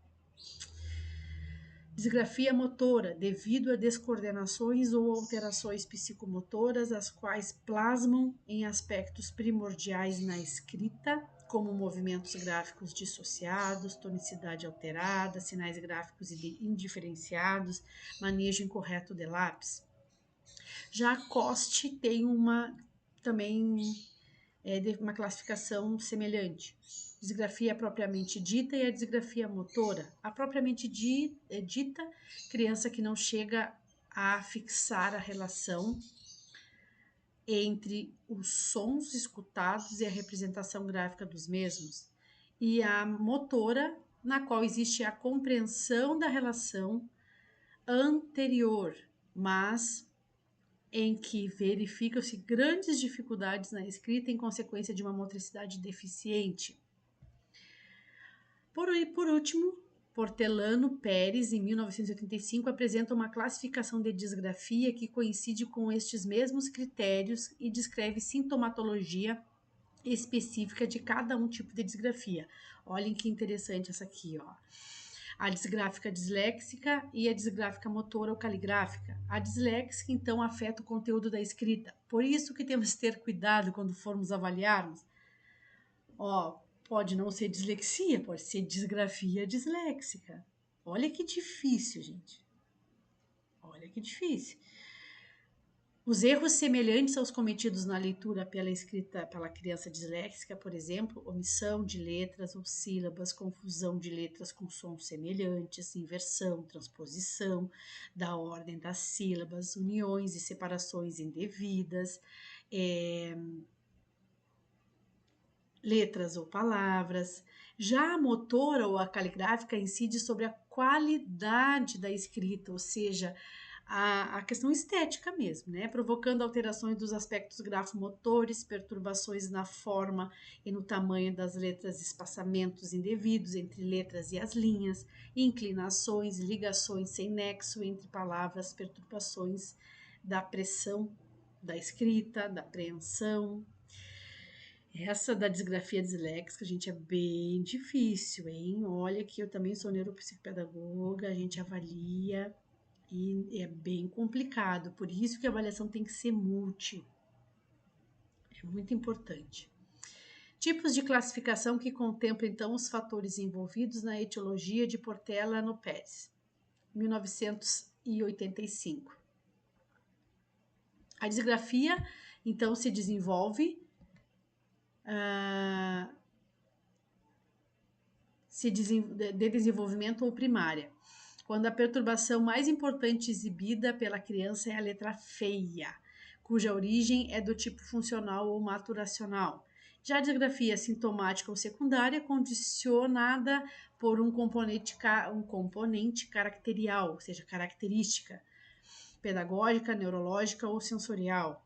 Disgrafia motora, devido a descoordenações ou alterações psicomotoras, as quais plasmam em aspectos primordiais na escrita, como movimentos gráficos dissociados, tonicidade alterada, sinais gráficos indiferenciados, manejo incorreto de lápis. Já Coste tem também uma classificação semelhante. Disgrafia propriamente dita e a disgrafia motora. A propriamente dita, criança que não chega a fixar a relação entre os sons escutados e a representação gráfica dos mesmos. E a motora, na qual existe a compreensão da relação anterior, mas em que verificam-se grandes dificuldades na escrita em consequência de uma motricidade deficiente. Por último, Portelano Pérez, em 1985, apresenta uma classificação de disgrafia que coincide com estes mesmos critérios e descreve sintomatologia específica de cada um tipo de disgrafia. Olhem que interessante essa aqui, ó. A disgráfica disléxica e a disgráfica motora ou caligráfica. A disléxica, então, afeta o conteúdo da escrita. Por isso que temos que ter cuidado quando formos avaliarmos. Pode não ser dislexia, pode ser disgrafia disléxica. Olha que difícil, gente. Olha que difícil. Os erros semelhantes aos cometidos na leitura pela escrita pela criança disléxica, por exemplo, omissão de letras ou sílabas, confusão de letras com sons semelhantes, inversão, transposição da ordem das sílabas, uniões e separações indevidas, letras ou palavras. Já a motora ou a caligráfica incide sobre a qualidade da escrita, ou seja, a questão estética mesmo, né? Provocando alterações dos aspectos grafomotores, perturbações na forma e no tamanho das letras, espaçamentos indevidos entre letras e as linhas, inclinações, ligações sem nexo entre palavras, perturbações da pressão da escrita, da apreensão. Essa da disgrafia disléxica, gente, é bem difícil, hein? Olha que eu também sou neuropsicopedagoga, a gente avalia e é bem complicado, por isso que a avaliação tem que ser multi. É muito importante. Tipos de classificação que contemplam, então, os fatores envolvidos na etiologia de Portela no Pérez, 1985. A disgrafia, então, se desenvolve de desenvolvimento ou primária, quando a perturbação mais importante exibida pela criança é a letra feia, cuja origem é do tipo funcional ou maturacional. Já a disgrafia sintomática ou secundária, condicionada por um componente caracterial, ou seja, característica, pedagógica, neurológica ou sensorial.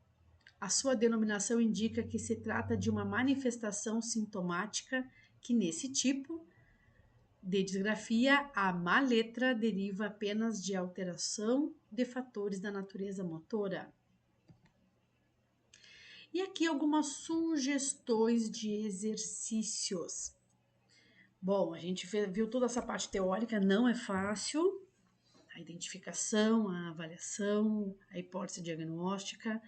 A sua denominação indica que se trata de uma manifestação sintomática que, nesse tipo de disgrafia, a má letra deriva apenas de alteração de fatores da natureza motora. E aqui algumas sugestões de exercícios. Bom, a gente viu toda essa parte teórica, não é fácil. A identificação, a avaliação, a hipótese diagnóstica.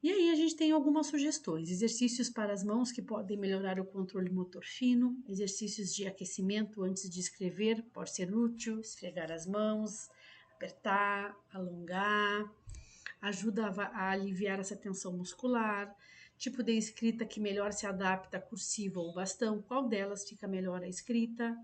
E aí a gente tem algumas sugestões, exercícios para as mãos que podem melhorar o controle motor fino, exercícios de aquecimento antes de escrever, pode ser útil, esfregar as mãos, apertar, alongar, ajuda a aliviar essa tensão muscular, tipo de escrita que melhor se adapta à cursiva ou bastão, qual delas fica melhor a escrita,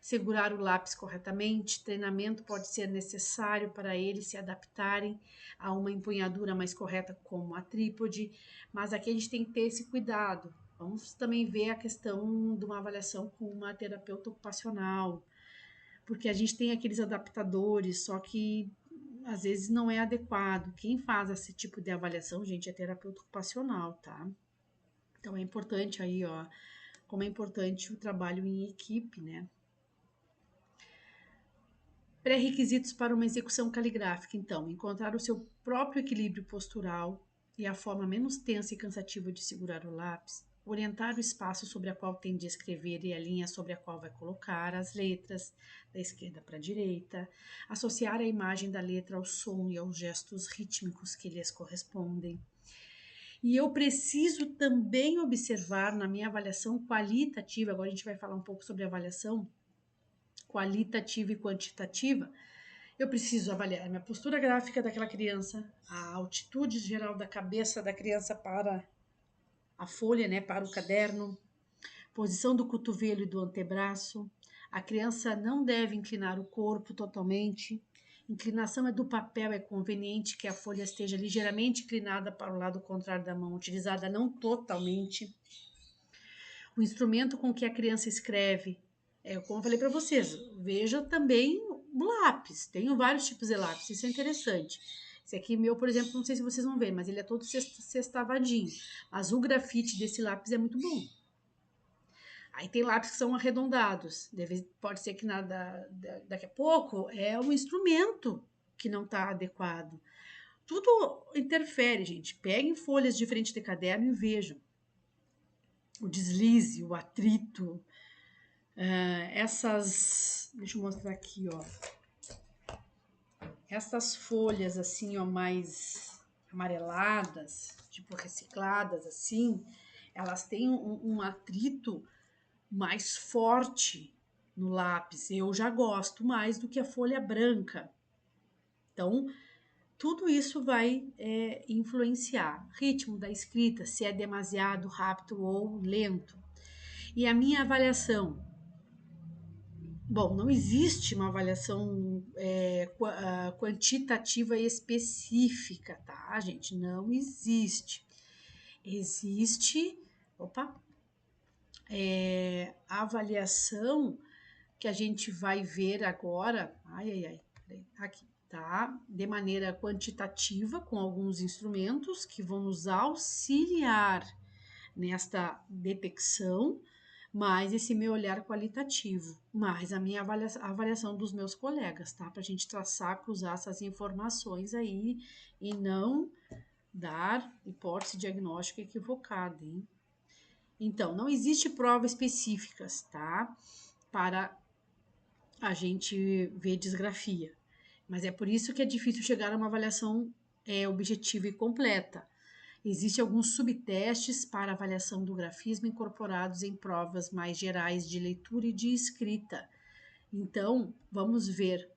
segurar o lápis corretamente, treinamento pode ser necessário para eles se adaptarem a uma empunhadura mais correta como a trípode, mas aqui a gente tem que ter esse cuidado. Vamos também ver a questão de uma avaliação com uma terapeuta ocupacional, porque a gente tem aqueles adaptadores, só que às vezes não é adequado. Quem faz esse tipo de avaliação, gente, é terapeuta ocupacional, tá? Então é importante aí, ó, como é importante o trabalho em equipe, né? Pré-requisitos para uma execução caligráfica, então, encontrar o seu próprio equilíbrio postural e a forma menos tensa e cansativa de segurar o lápis, orientar o espaço sobre a qual tem de escrever e a linha sobre a qual vai colocar as letras, da esquerda para a direita, associar a imagem da letra ao som e aos gestos rítmicos que lhes correspondem. E eu preciso também observar na minha avaliação qualitativa, agora a gente vai falar um pouco sobre avaliação qualitativa e quantitativa, eu preciso avaliar a minha postura gráfica daquela criança, a altitude geral da cabeça da criança para a folha, né, para o caderno, posição do cotovelo e do antebraço. A criança não deve inclinar o corpo totalmente. Inclinação é do papel, é conveniente que a folha esteja ligeiramente inclinada para o lado contrário da mão utilizada, não totalmente. O instrumento com que a criança escreve, como eu falei para vocês, veja também o lápis. Tenho vários tipos de lápis, isso é interessante. Esse aqui meu, por exemplo, não sei se vocês vão ver, mas ele é todo sextavadinho. Mas o grafite desse lápis é muito bom. Aí tem lápis que são arredondados. Pode ser que daqui a pouco é um instrumento que não está adequado. Tudo interfere, gente. Peguem folhas diferentes de caderno e vejam o deslize, o atrito, Deixa eu mostrar aqui, ó. Essas folhas assim, ó, mais amareladas, tipo recicladas assim, elas têm um atrito mais forte no lápis. Eu já gosto mais do que a folha branca. Então, tudo isso vai influenciar. Ritmo da escrita, se é demasiado rápido ou lento. E a minha avaliação. Bom, não existe uma avaliação quantitativa específica, tá, gente? Não existe. Existe, opa, a avaliação que a gente vai ver agora, aqui, tá? De maneira quantitativa, com alguns instrumentos que vão nos auxiliar nesta detecção, mais esse meu olhar qualitativo, mais a minha avaliação dos meus colegas, tá? Para a gente traçar, cruzar essas informações aí e não dar hipótese diagnóstica equivocada, hein? Então, não existe prova específicas, tá? Para a gente ver disgrafia. Mas é por isso que é difícil chegar a uma avaliação objetiva e completa. Existem alguns subtestes para avaliação do grafismo incorporados em provas mais gerais de leitura e de escrita. Então, vamos ver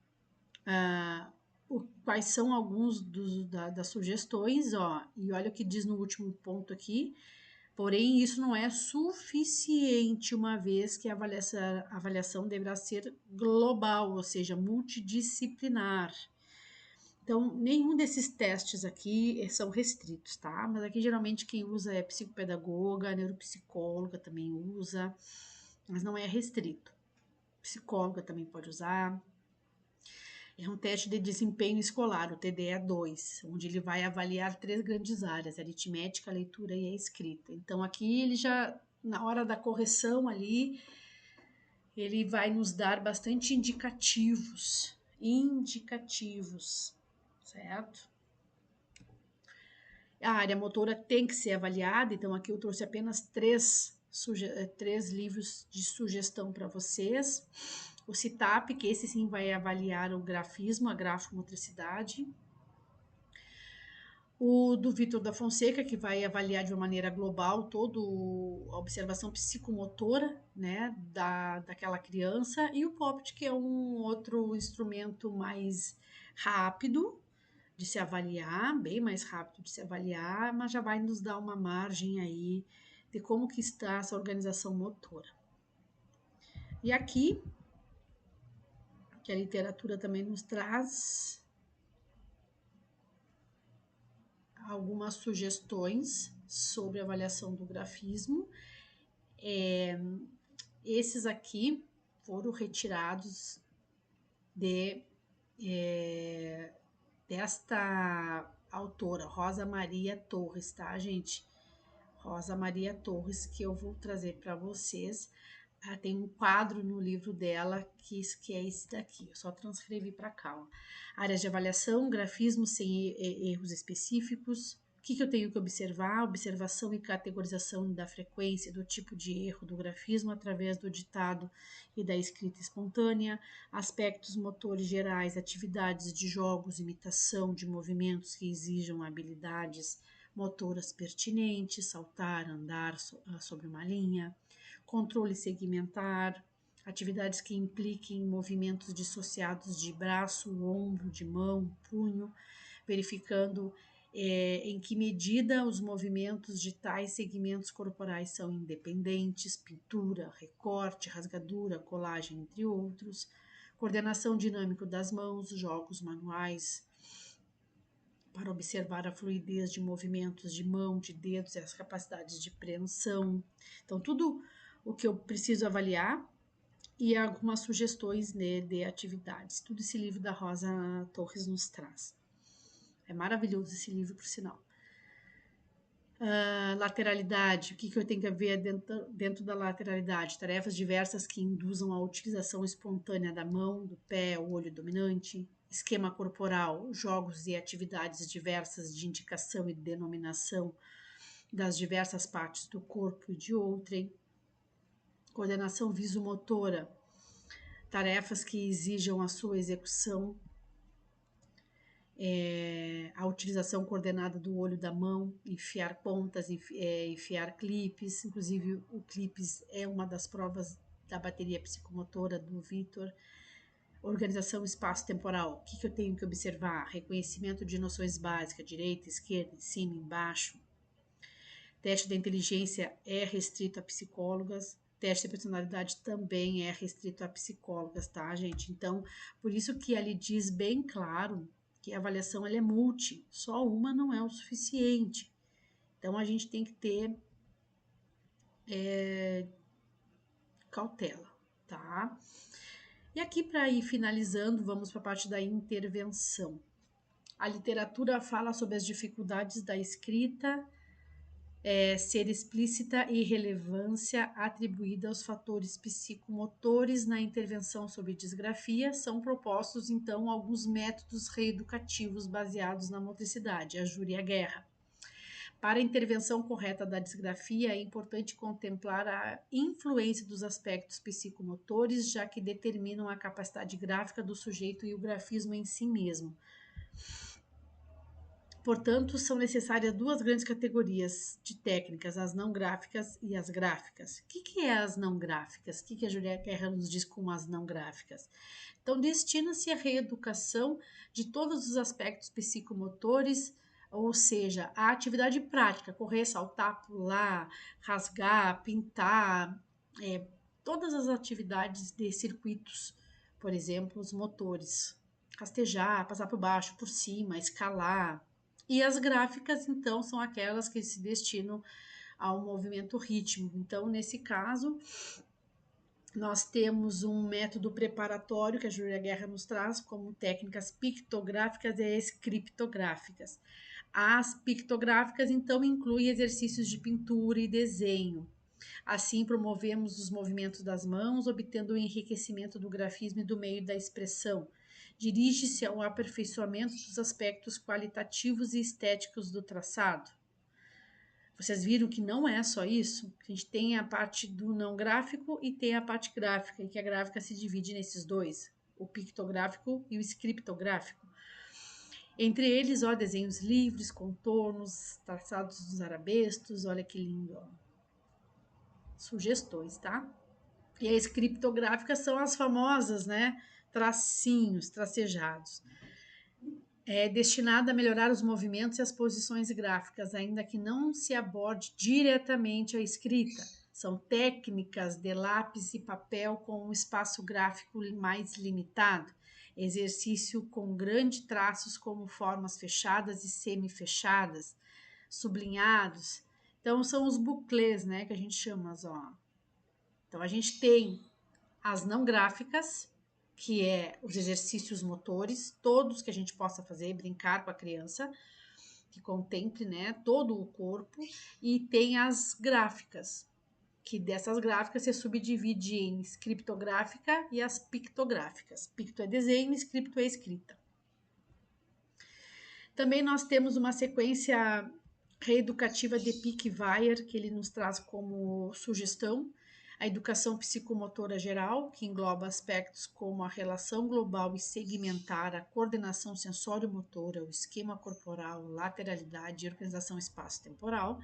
quais são alguns das sugestões, ó, e olha o que diz no último ponto aqui. Porém, isso não é suficiente, uma vez que a avaliação deverá ser global, ou seja, multidisciplinar. Então, nenhum desses testes aqui são restritos, tá? Mas aqui geralmente quem usa é psicopedagoga, neuropsicóloga também usa, mas não é restrito. Psicóloga também pode usar. É um teste de desempenho escolar, o TDE-2, onde ele vai avaliar 3 grandes áreas: a aritmética, a leitura e a escrita. Então, aqui ele já, na hora da correção ali, ele vai nos dar bastante indicativos, certo? A área motora tem que ser avaliada, então aqui eu trouxe apenas três livros de sugestão para vocês. O CITAP, que esse sim vai avaliar o grafismo, a grafomotricidade. O do Vitor da Fonseca, que vai avaliar de uma maneira global toda a observação psicomotora, né, daquela criança. E o POPT, que é um outro instrumento mais rápido de se avaliar, bem mais rápido de se avaliar, mas já vai nos dar uma margem aí de como que está essa organização motora. E aqui, que a literatura também nos traz algumas sugestões sobre avaliação do grafismo. Esses aqui foram retirados desta autora, Rosa Maria Torres, tá, gente? Rosa Maria Torres, que eu vou trazer para vocês. Tem um quadro no livro dela que é esse daqui. Eu só transcrevi para cá. Ó. Áreas de avaliação, grafismo sem erros específicos. O que eu tenho que observar? Observação e categorização da frequência do tipo de erro do grafismo através do ditado e da escrita espontânea. Aspectos motores gerais, atividades de jogos, imitação de movimentos que exijam habilidades motoras pertinentes, saltar, andar sobre uma linha, controle segmentar, atividades que impliquem movimentos dissociados de braço, ombro, de mão, punho, verificando em que medida os movimentos de tais segmentos corporais são independentes, pintura, recorte, rasgadura, colagem, entre outros, coordenação dinâmica das mãos, jogos manuais, para observar a fluidez de movimentos de mão, de dedos e as capacidades de preensão. Então, tudo o que eu preciso avaliar e algumas sugestões, né, de atividades. Tudo esse livro da Rosa Torres nos traz. É maravilhoso esse livro, por sinal. Lateralidade, o que eu tenho que ver dentro da lateralidade? Tarefas diversas que induzam a utilização espontânea da mão, do pé, o olho dominante. Esquema corporal, jogos e atividades diversas de indicação e denominação das diversas partes do corpo e de outrem. Coordenação visomotora, tarefas que exijam a sua execução, a utilização coordenada do olho da mão, enfiar pontas, enfiar clipes, inclusive o clipes é uma das provas da bateria psicomotora do Vitor. Organização espaço-temporal, o que eu tenho que observar? Reconhecimento de noções básicas, direita, esquerda, em cima, embaixo. Teste da inteligência é restrito a psicólogas. Teste de personalidade também é restrito a psicólogas, tá, gente? Então, por isso que ali diz bem claro que a avaliação ela é multi, só uma não é o suficiente. Então, a gente tem que ter cautela, tá? E aqui, para ir finalizando, vamos para a parte da intervenção. A literatura fala sobre as dificuldades da escrita, ser explícita e relevância atribuída aos fatores psicomotores na intervenção sobre disgrafia. São propostos, então, alguns métodos reeducativos baseados na motricidade, a Júlia Guerra. Para a intervenção correta da disgrafia, é importante contemplar a influência dos aspectos psicomotores, já que determinam a capacidade gráfica do sujeito e o grafismo em si mesmo. Portanto, são necessárias duas grandes categorias de técnicas, as não gráficas e as gráficas. O que é as não gráficas? O que a Júlia Guerra nos diz com as não gráficas? Então, destina-se à reeducação de todos os aspectos psicomotores, ou seja, a atividade prática, correr, saltar, pular, rasgar, pintar, todas as atividades de circuitos, por exemplo, os motores, rastejar, passar por baixo, por cima, escalar. E as gráficas, então, são aquelas que se destinam ao movimento rítmico. Então, nesse caso, nós temos um método preparatório que a Júlia Guerra nos traz como técnicas pictográficas e escriptográficas. As pictográficas, então, incluem exercícios de pintura e desenho. Assim, promovemos os movimentos das mãos, obtendo o enriquecimento do grafismo e do meio da expressão. Dirige-se ao aperfeiçoamento dos aspectos qualitativos e estéticos do traçado. Vocês viram que não é só isso? A gente tem a parte do não gráfico e tem a parte gráfica, e que a gráfica se divide nesses dois, o pictográfico e o escriptográfico. Entre eles, ó, desenhos livres, contornos, traçados dos arabescos, olha que lindo, ó. Sugestões, tá? E a escriptográfica são as famosas, né, tracinhos, tracejados. É destinada a melhorar os movimentos e as posições gráficas, ainda que não se aborde diretamente a escrita. São técnicas de lápis e papel com um espaço gráfico mais limitado. Exercício com grandes traços como formas fechadas e semi-fechadas, sublinhados. Então, são os bouclés, né, que a gente chama, ó. Então, a gente tem as não gráficas, que é os exercícios motores, todos que a gente possa fazer, brincar com a criança, que contemple, né, todo o corpo, e tem as gráficas, que dessas gráficas se subdivide em escriptográfica e as pictográficas. Picto é desenho, escripto é escrita. Também nós temos uma sequência reeducativa de Pick-Weyher, que ele nos traz como sugestão, a educação psicomotora geral, que engloba aspectos como a relação global e segmentar, a coordenação sensório-motora, o esquema corporal, lateralidade e organização espaço-temporal.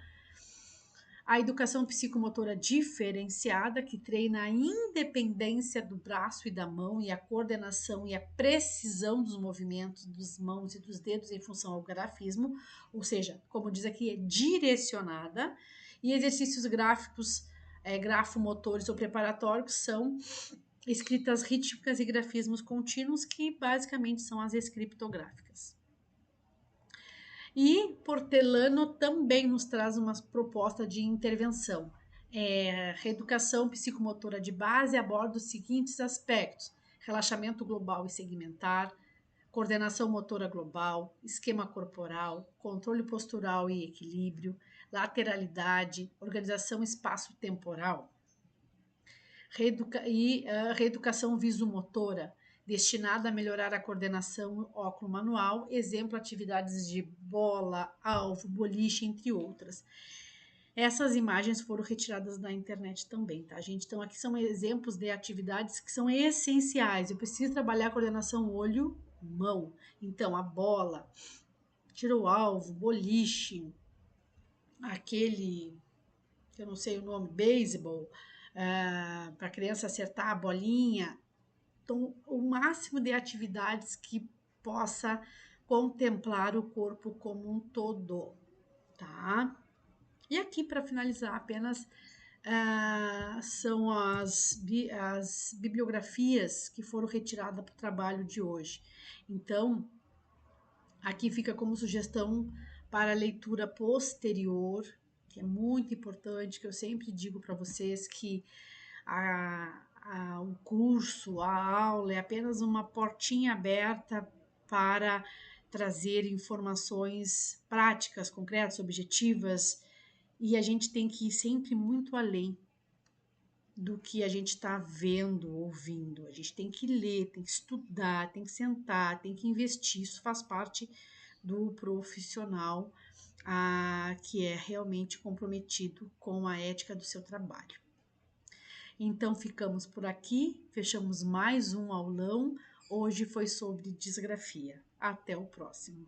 A educação psicomotora diferenciada, que treina a independência do braço e da mão e a coordenação e a precisão dos movimentos das mãos e dos dedos em função ao grafismo, ou seja, como diz aqui, é direcionada. E exercícios gráficos, grafomotores ou preparatórios são escritas rítmicas e grafismos contínuos, que basicamente são as escriptográficas. E Portelano também nos traz uma proposta de intervenção. Reeducação psicomotora de base aborda os seguintes aspectos: relaxamento global e segmentar, coordenação motora global, esquema corporal, controle postural e equilíbrio, lateralidade, organização espaço-temporal. Reeducação visomotora, destinada a melhorar a coordenação óculo-manual, exemplo, atividades de bola, alvo, boliche, entre outras. Essas imagens foram retiradas da internet também, tá, gente? Então, aqui são exemplos de atividades que são essenciais. Eu preciso trabalhar a coordenação olho-mão. Então, a bola, tiro ao alvo, boliche, aquele, que eu não sei o nome, beisebol, para a criança acertar a bolinha. Então, o máximo de atividades que possa contemplar o corpo como um todo, tá? E aqui, para finalizar, apenas são as bibliografias que foram retiradas para o trabalho de hoje. Então, aqui fica como sugestão para leitura posterior, que é muito importante, que eu sempre digo para vocês que o curso, a aula é apenas uma portinha aberta para trazer informações práticas, concretas, objetivas, e a gente tem que ir sempre muito além do que a gente está vendo, ouvindo. A gente tem que ler, tem que estudar, tem que sentar, tem que investir. Isso faz parte do profissional que é realmente comprometido com a ética do seu trabalho. Então ficamos por aqui, fechamos mais um aulão. Hoje foi sobre disgrafia. Até o próximo.